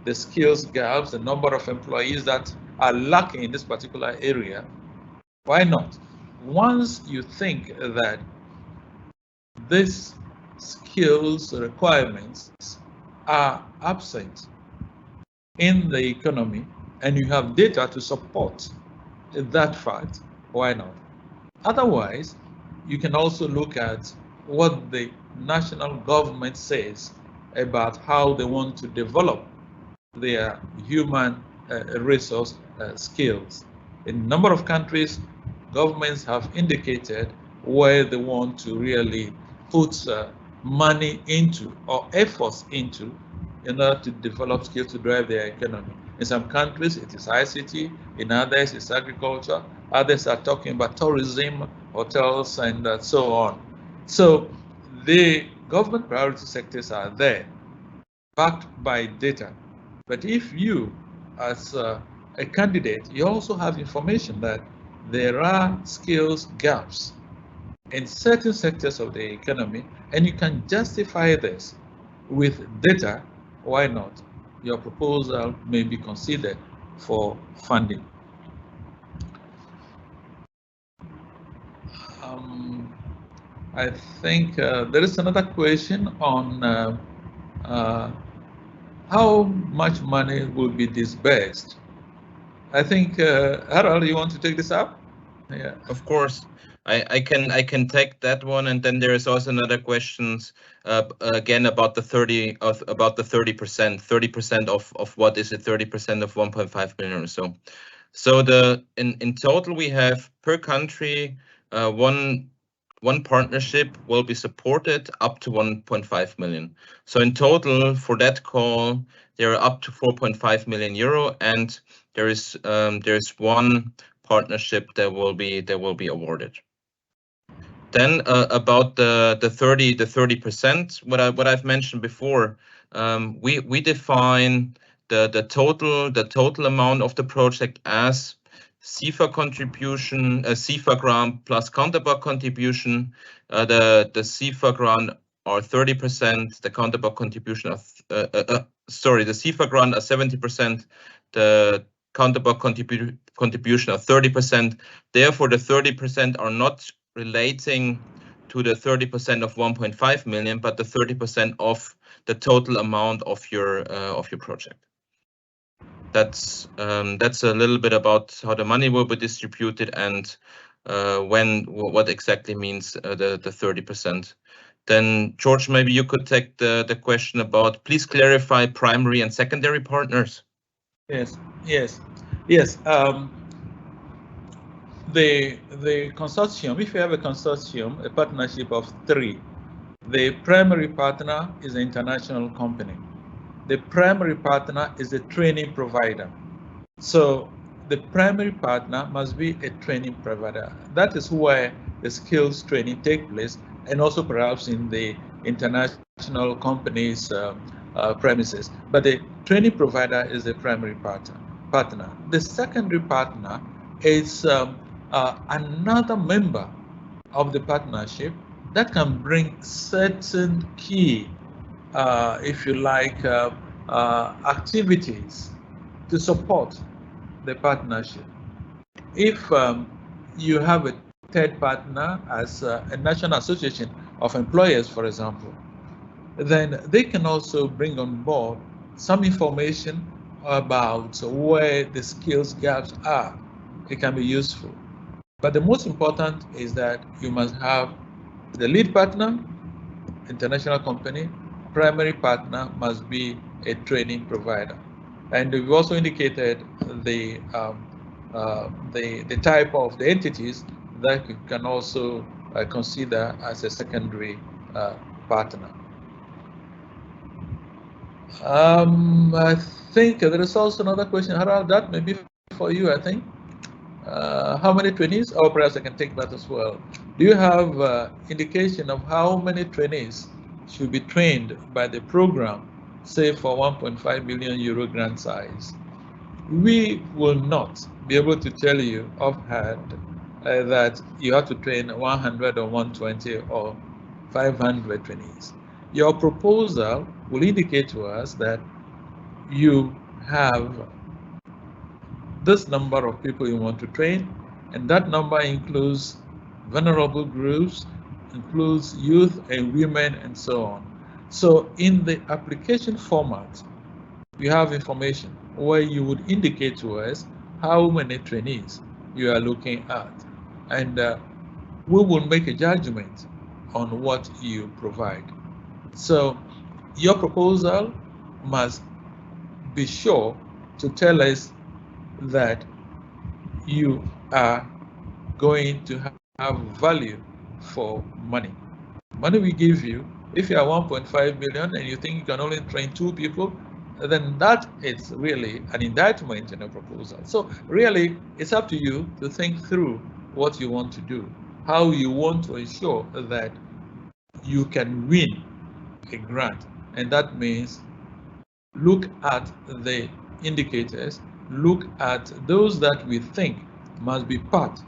the skills gaps, the number of employees that are lacking in this particular area. Why not? Once you think that these skills requirements are absent in the economy and you have data to support that fact, why not? Otherwise, you can also look at what the national government says about how they want to develop their human resource skills. In a number of countries, governments have indicated where they want to really put money into or efforts into in order to develop skills to drive their economy. In some countries, it is ICT. In others, it's agriculture. Others are talking about tourism, hotels, and so on. So the government priority sectors are there, backed by data. But if you, as a candidate, you also have information that there are skills gaps in certain sectors of the economy, and you can justify this with data, why not? Your proposal may be considered for funding. I think there is another question on how much money will be disbursed. I think, Harold, you want to take this up? Yeah. Of course. I can take that one, and then there is also another questions again about the 30% of what is it, 30% of 1.5 million or so. So in total we have per country one partnership will be supported up to 1.5 million. So in total for that call there are up to 4.5 million euro, and there is one partnership that will be awarded. Then about the 30%, what I've mentioned before, we define the total amount of the project as SIFA contribution, SIFA grant plus counterpart contribution. The SIFA grant are 30%, the counterpart contribution of the SIFA grant are 70%, the counterpart contribution of 30%. Therefore, the 30% are not relating to the 30% of 1.5 million, but the 30% of the total amount of your project. That's a little bit about how the money will be distributed and what exactly means the 30%. Then George, maybe you could take the question about, please clarify primary and secondary partners. Yes. The consortium, if you have a consortium, a partnership of 3, the primary partner is an international company. The primary partner is a training provider. So the primary partner must be a training provider. That is where the skills training take place, and also perhaps in the international company's premises. But the training provider is the primary partner. The secondary partner is another member of the partnership that can bring certain key, if you like, activities to support the partnership. If you have a third partner as a national association of employers, for example, then they can also bring on board some information about where the skills gaps are. It can be useful. But the most important is that you must have the lead partner, international company. Primary partner must be a training provider. And we've also indicated the type of the entities that you can also consider as a secondary partner. I think there is also another question, Harold, that may be for you, I think. How many trainees? Or perhaps I can take that as well. Do you have indication of how many trainees should be trained by the program, say for 1.5 million euro grant size? We will not be able to tell you offhand that you have to train 100 or 120 or 500 trainees. Your proposal will indicate to us that you have this number of people you want to train, and that number includes vulnerable groups, includes youth and women, and so on. So in the application format, you have information where you would indicate to us how many trainees you are looking at, and we will make a judgment on what you provide. So your proposal must be sure to tell us that you are going to have value for money. Money we give you, if you are 1.5 million and you think you can only train 2 people, then that is really an indictment in a proposal. So really, it's up to you to think through what you want to do, how you want to ensure that you can win a grant. And that means look at the indicators, look at those that we think must be part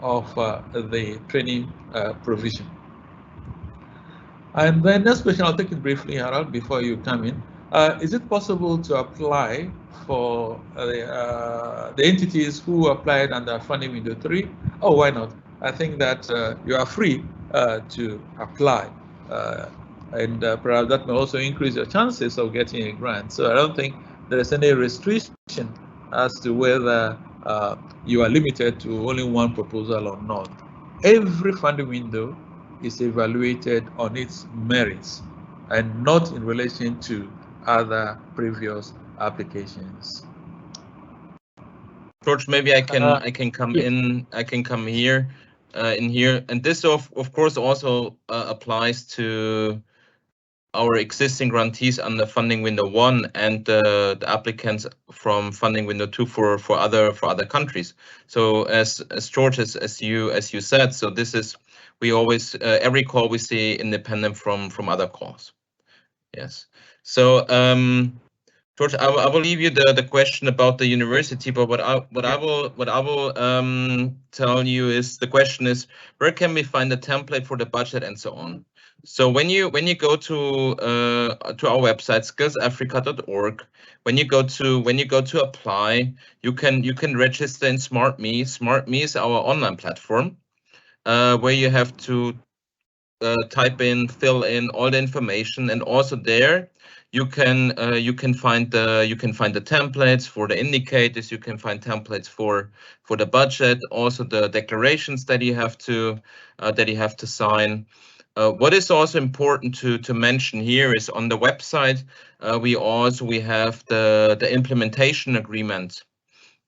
of the training provision. And then next question, I'll take it briefly, Harold, before you come in. Is it possible to apply for the entities who applied under funding window 3? Oh, why not? I think that you are free to apply. And perhaps that may also increase your chances of getting a grant. So I don't think there is any restriction as to whether you are limited to only one proposal or not. Every funding window is evaluated on its merits and not in relation to other previous applications. George, maybe I can come in. I can come here, in here, and this of course also applies to our existing grantees under funding window 1 and the applicants from funding window 2 for other countries. So as George, as you said, so this is, we always every call we see independent from other calls. Yes. So George, I will leave you the question about the university, but what I will tell you is, the question is, where can we find the template for the budget and so on? So when you go to our website skillsafrica.org, when you go to apply, you can register in SmartMe. SmartMe is our online platform where you have to fill in all the information, and also there you can find the templates for the indicators. You can find templates for the budget, also the declarations that you have to sign. What is also important to mention here is, on the website we have the implementation agreement,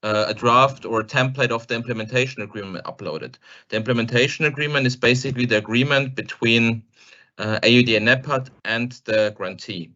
a draft or a template of the implementation agreement uploaded. The implementation agreement is basically the agreement between AUD and NEPAD and the grantee.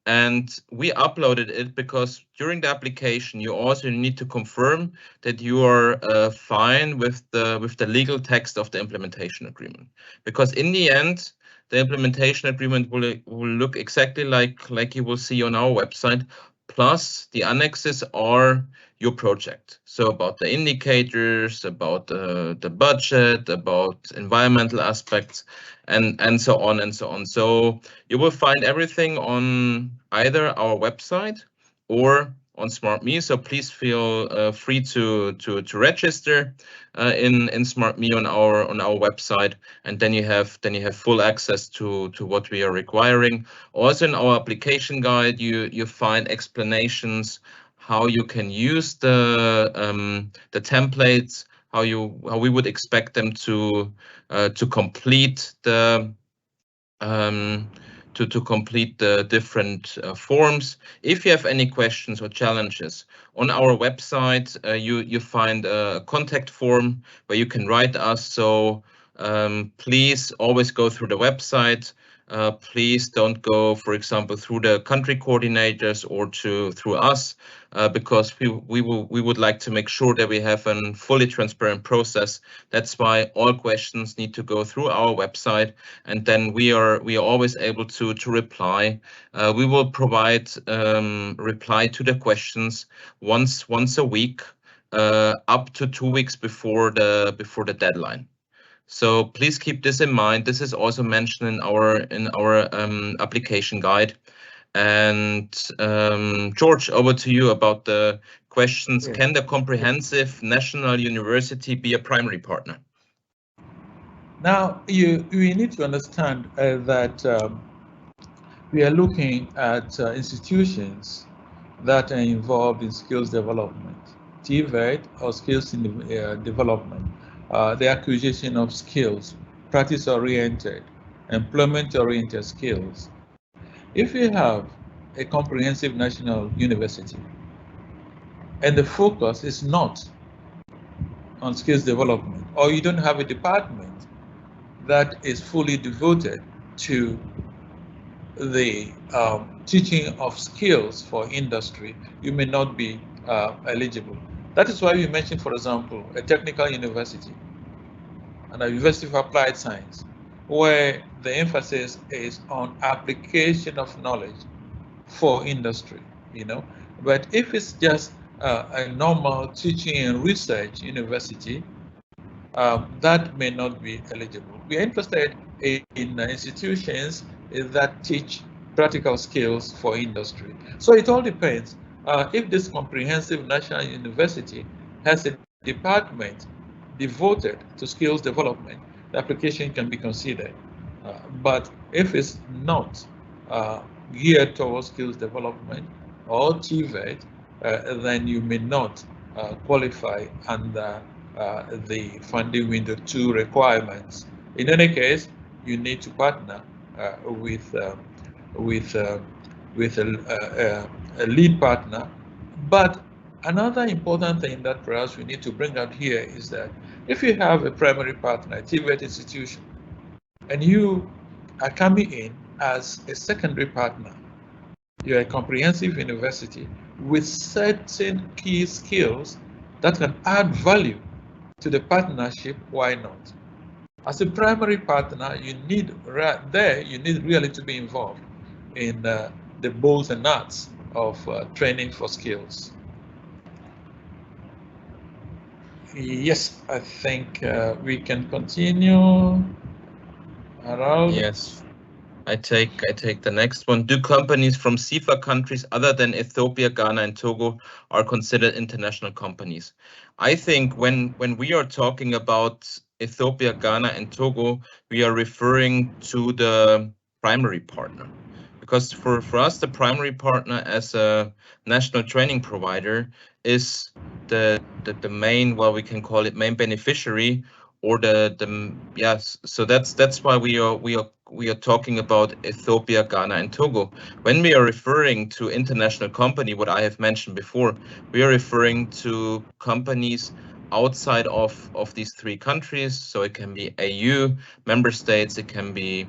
And we uploaded it because during the application you also need to confirm that you are fine with the legal text of the implementation agreement, because in the end the implementation agreement will look exactly like you will see on our website, plus the annexes are your project. So about the indicators, about the budget, about environmental aspects, and so on and so on. So you will find everything on either our website or on SmartMe. So please feel free to register in SmartMe on our website, and then you have full access to what we are requiring. Also in our application guide, you find explanations how you can use the templates, how we would expect them to complete the complete the different forms. If you have any questions or challenges, on our website you find a contact form where you can write us. So please always go through the website. Please don't go, for example, through the country coordinators or through us, because we would like to make sure that we have a fully transparent process. That's why all questions need to go through our website, and then we are always able to reply. We will provide reply to the questions once a week, up to 2 weeks before the deadline. So please keep this in mind. This is also mentioned in our application guide. And George, over to you about the questions. Can the comprehensive national university be a primary partner? Now, you need to understand that we are looking at institutions that are involved in skills development, TVET or skills in development. The acquisition of skills, practice-oriented, employment-oriented skills. If you have a comprehensive national university and the focus is not on skills development, or you don't have a department that is fully devoted to the teaching of skills for industry, you may not be eligible. That is why we mentioned, for example, a technical university and a University of Applied Science, where the emphasis is on application of knowledge for industry, But if it's just a normal teaching and research university, that may not be eligible. We are interested in institutions that teach practical skills for industry. So it all depends. If this comprehensive national university has a department devoted to skills development, the application can be considered. But if it's not geared towards skills development or TVET, then you may not qualify under the funding window 2 requirements. In any case, you need to partner with a lead partner. But another important thing that perhaps we need to bring out here is that if you have a primary partner, a TVET institution, and you are coming in as a secondary partner, you're a comprehensive university with certain key skills that can add value to the partnership, why not? As a primary partner, you need really to be involved in the bolts and nuts of training for skills. Yes, I think we can continue. Harold? Yes, I take the next one. Do companies from SIFA countries other than Ethiopia, Ghana, and Togo are considered international companies? I think when we are talking about Ethiopia, Ghana, and Togo, we are referring to the primary partner. Because for us, the primary partner as a national training provider is the main, well, we can call it main beneficiary, or yes. So that's why we are talking about Ethiopia, Ghana, and Togo. When we are referring to international company, what I have mentioned before, we are referring to companies outside of these three countries. So it can be AU member states, it can be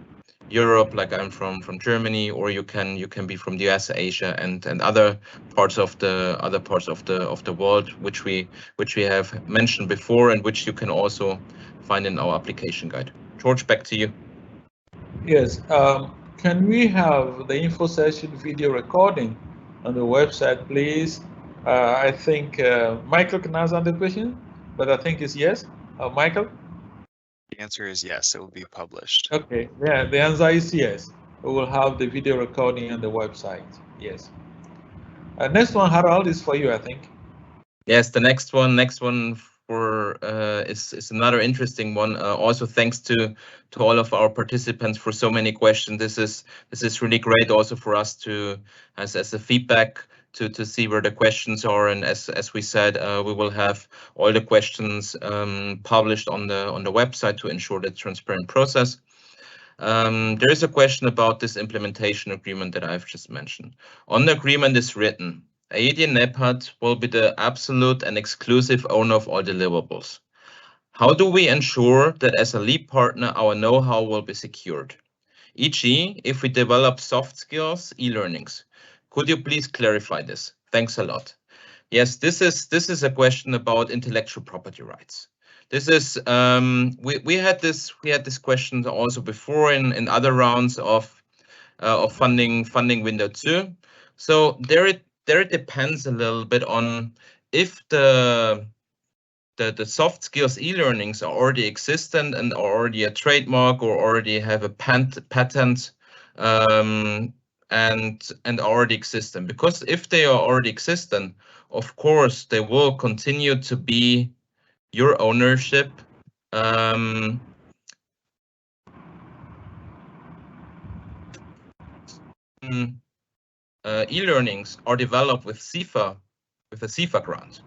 Europe, like I'm from Germany, or you can be from the US, Asia, and other parts of the world, which we have mentioned before, and which you can also find in our application guide. George, back to you. Yes. Can we have the info session video recording on the website, please? I think Michael can answer the question, but I think it's yes. Michael? The answer is yes, it will be published. Okay, yeah, the answer is yes. We will have the video recording on the website. Yes. Next one, Harold, is for you, I think. Yes, the next one for is another interesting one. Also, thanks to all of our participants for so many questions. This is really great also for us to as a feedback to see where the questions are, and as we said, we will have all the questions published on the website to ensure the transparent process. There is a question about this implementation agreement that I've just mentioned. On the agreement is written, AED and NEPAD will be the absolute and exclusive owner of all deliverables. How do we ensure that as a lead partner, our know-how will be secured? E.g., if we develop soft skills, e-learnings. Could you please clarify this? Thanks a lot. Yes, this is a question about intellectual property rights. This is we had this question also before in other rounds of funding window 2. So there it depends a little bit on if the soft skills e-learnings are already existent and are already a trademark or already have a patent and already existent. Because if they are already existent, of course they will continue to be your ownership. E-learnings are developed with SIFA, with a SIFA grant,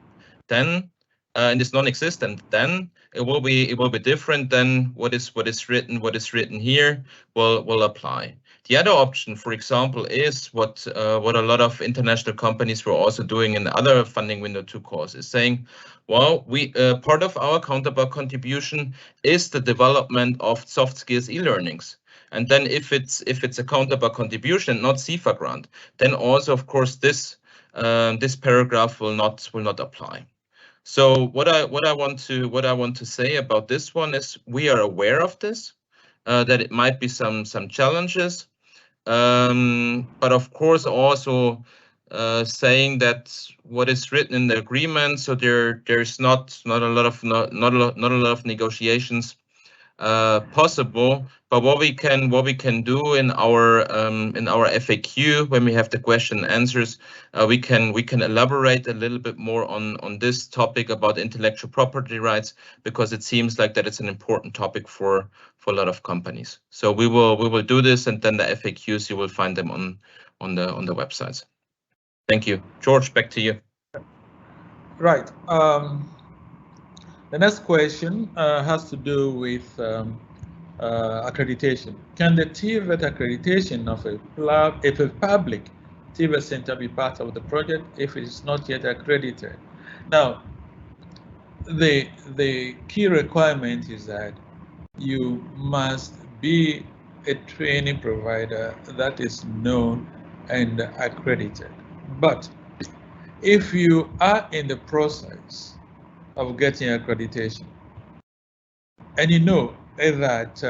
then and it's non-existent, then it will be different than what is written here will apply. The other option, for example, is what a lot of international companies were also doing in other funding window 2 courses, saying, well, we part of our counterpart contribution is the development of soft skills e-learnings. And then if it's a counterpart contribution, not SIFA grant, then also, of course, this paragraph will not apply. So what I want to say about this one is we are aware of this, that it might be some challenges, but of course also saying that what is written in the agreement, so there's not a lot of negotiations. possible. But what we can do in our FAQ when we have the question and answers, we can elaborate a little bit more on this topic about intellectual property rights, because it seems like that it's an important topic for a lot of companies. So we will do this, and then the FAQs, you will find them on the websites. Thank you. George, back to you. Right. The next question has to do with accreditation. Can the TVET accreditation of a public TVET center be part of the project if it is not yet accredited? Now, the key requirement is that you must be a training provider that is known and accredited. But if you are in the process of getting accreditation, and you know that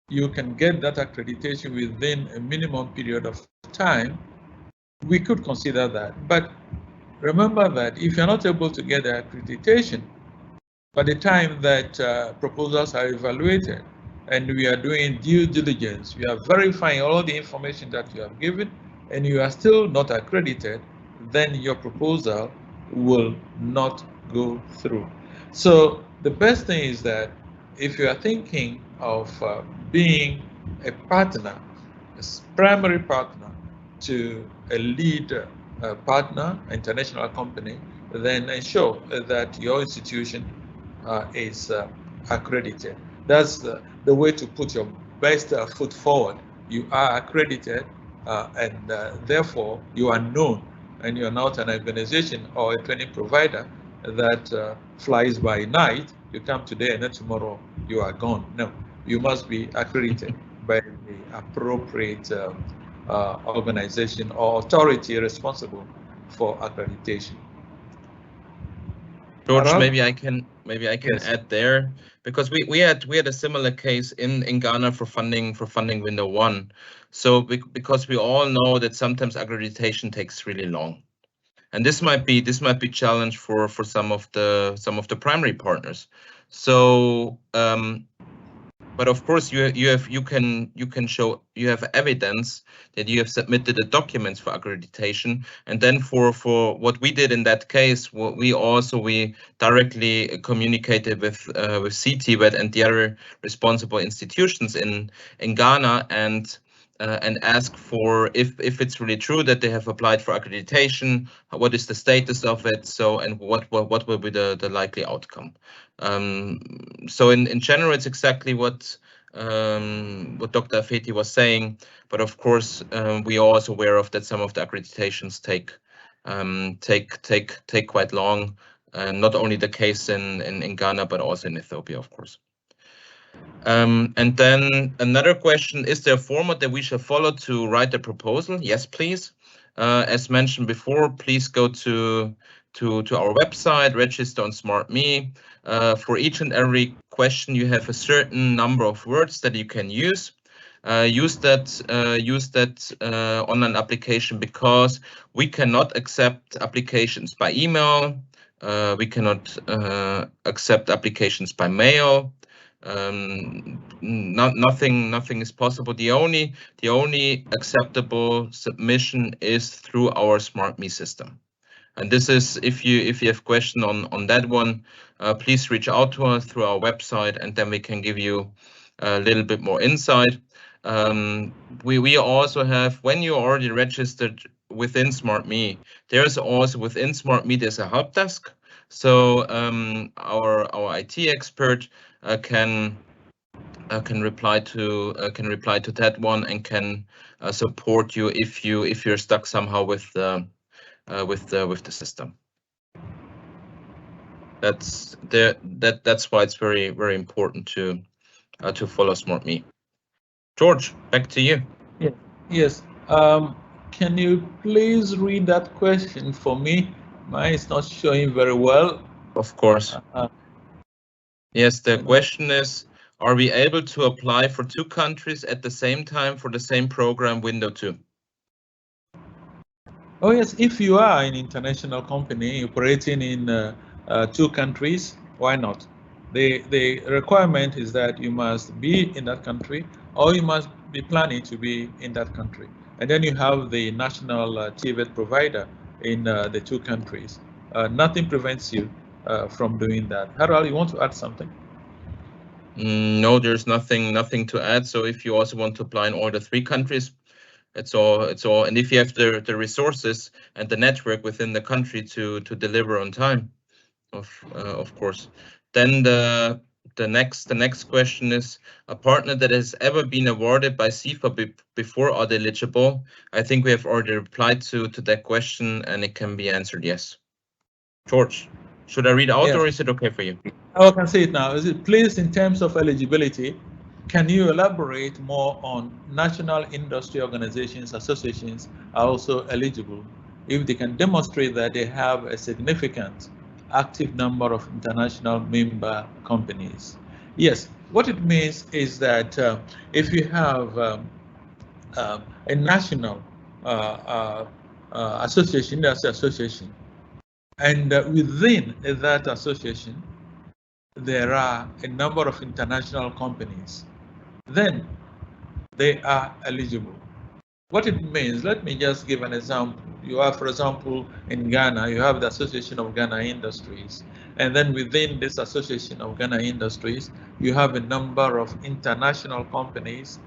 you can get that accreditation within a minimum period of time, we could consider that. But remember that if you're not able to get the accreditation by the time that proposals are evaluated and we are doing due diligence, we are verifying all the information that you have given, and you are still not accredited, then your proposal will not go through. So the best thing is that if you are thinking of being a partner, a primary partner to a lead partner, international company, then ensure that your institution is accredited. That's the way to put your best foot forward. You are accredited, and therefore you are known, and you are not an organization or a training provider that flies by night. You come today and then tomorrow you are gone. No, you must be accredited by the appropriate organization or authority responsible for accreditation. George, maybe I can Yes. add there, because we had a similar case in Ghana for funding window 1. So because we all know that sometimes accreditation takes really long, and this might be challenge for some of the primary partners. So but of course you can show you have evidence that you have submitted the documents for accreditation, and then for what we did in that case, we directly communicated with CTVET and the other responsible institutions in Ghana, and ask for if it's really true that they have applied for accreditation, what is the status of it, so, and what will be the likely outcome. So in general, it's exactly what Dr. Afeti was saying, but of course we are also aware of that some of the accreditations take quite long. Not only the case in Ghana, but also in Ethiopia, of course. And then another question, is there a format that we shall follow to write the proposal? Yes, please. As mentioned before, please go to our website, register on SmartMe. For each and every question, you have a certain number of words that you can use. Use that on an application, because we cannot accept applications by email. We cannot accept applications by mail. Nothing is possible. The only acceptable submission is through our SmartMe system. And this is, if you have question on that one, please reach out to us through our website, and then we can give you a little bit more insight. We also have, when you're already registered within SmartMe, there's also within SmartMe there's a help desk. So our IT expert can reply to that one, and can support you if you're stuck somehow with the system. That's why it's very important to follow SmartMe. George, back to you. Yeah. Yes. Can you please read that question for me? Mine is not showing very well. Of course. Yes, the question is, are we able to apply for 2 countries at the same time for the same program, window 2? Oh yes, if you are an international company operating in 2 countries, why not? The requirement is that you must be in that country, or you must be planning to be in that country. And then you have the national TVET provider in the two countries. Nothing prevents you from doing that. Harold, you want to add something? No, there's nothing to add. So if you also want to apply in all the three countries, it's all. And if you have the resources and the network within the country to deliver on time, of course, then the next question is, a partner that has ever been awarded by SIFA before are they eligible? I think we have already replied to that question, and it can be answered yes. George, should I read out, Yes. or is it okay for you? I can say it now. Is it, please, in terms of eligibility, can you elaborate more on national industry organizations, associations are also eligible if they can demonstrate that they have a significant active number of international member companies? Yes, what it means is that if you have a national association, industry association, and within that association, there are a number of international companies, then they are eligible. What it means, let me just give an example. You have, for example, in Ghana, you have the Association of Ghana Industries. And then within this Association of Ghana Industries, you have a number of international companies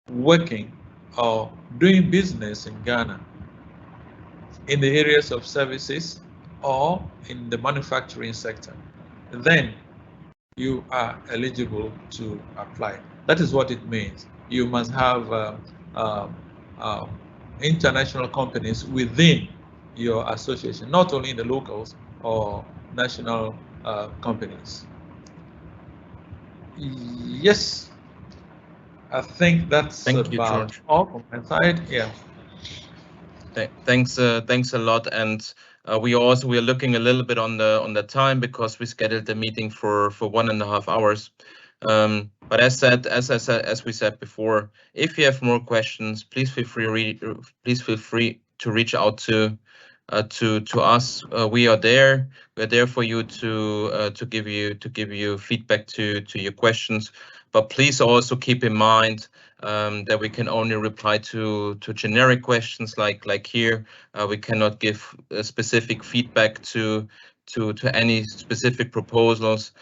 working or doing business in Ghana in the areas of services or in the manufacturing sector. Then you are eligible to apply. That is what it means. You must have international companies within your association, not only the locals or national companies. Yes, I think that's Thank you, about George. all from my side. Yeah. Thanks a lot. And we are looking a little bit on the time, because we scheduled the meeting for 1.5 hours. But as we said before, if you have more questions, please feel free to reach out to us. We are there. We're there for you to give you feedback to your questions. But please also keep in mind that we can only reply to generic questions like here. We cannot give specific feedback to any specific proposals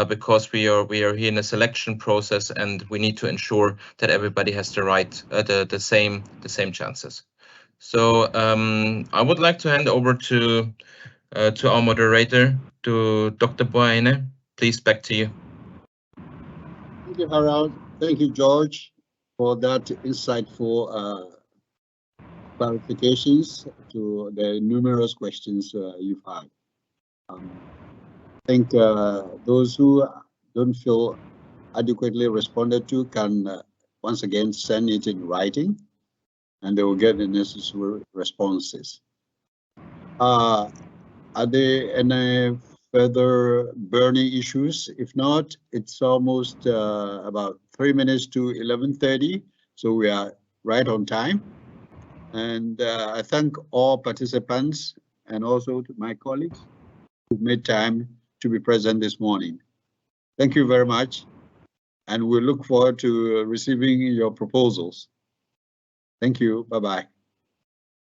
because we are here in a selection process, and we need to ensure that everybody has the same chances. So I would like to hand over to our moderator, to Dr. Boaine. Please, back to you. Thank you, Harold. Thank you, George, for that insightful clarifications to the numerous questions you've had. I think those who don't feel adequately responded to can once again send it in writing, and they will get the necessary responses. Are there any further burning issues? If not, it's almost about 3 minutes to 11:30, so we are right on time. And I thank all participants and also to my colleagues who made time to be present this morning. Thank you very much, and we look forward to receiving your proposals. Thank you. Bye-bye.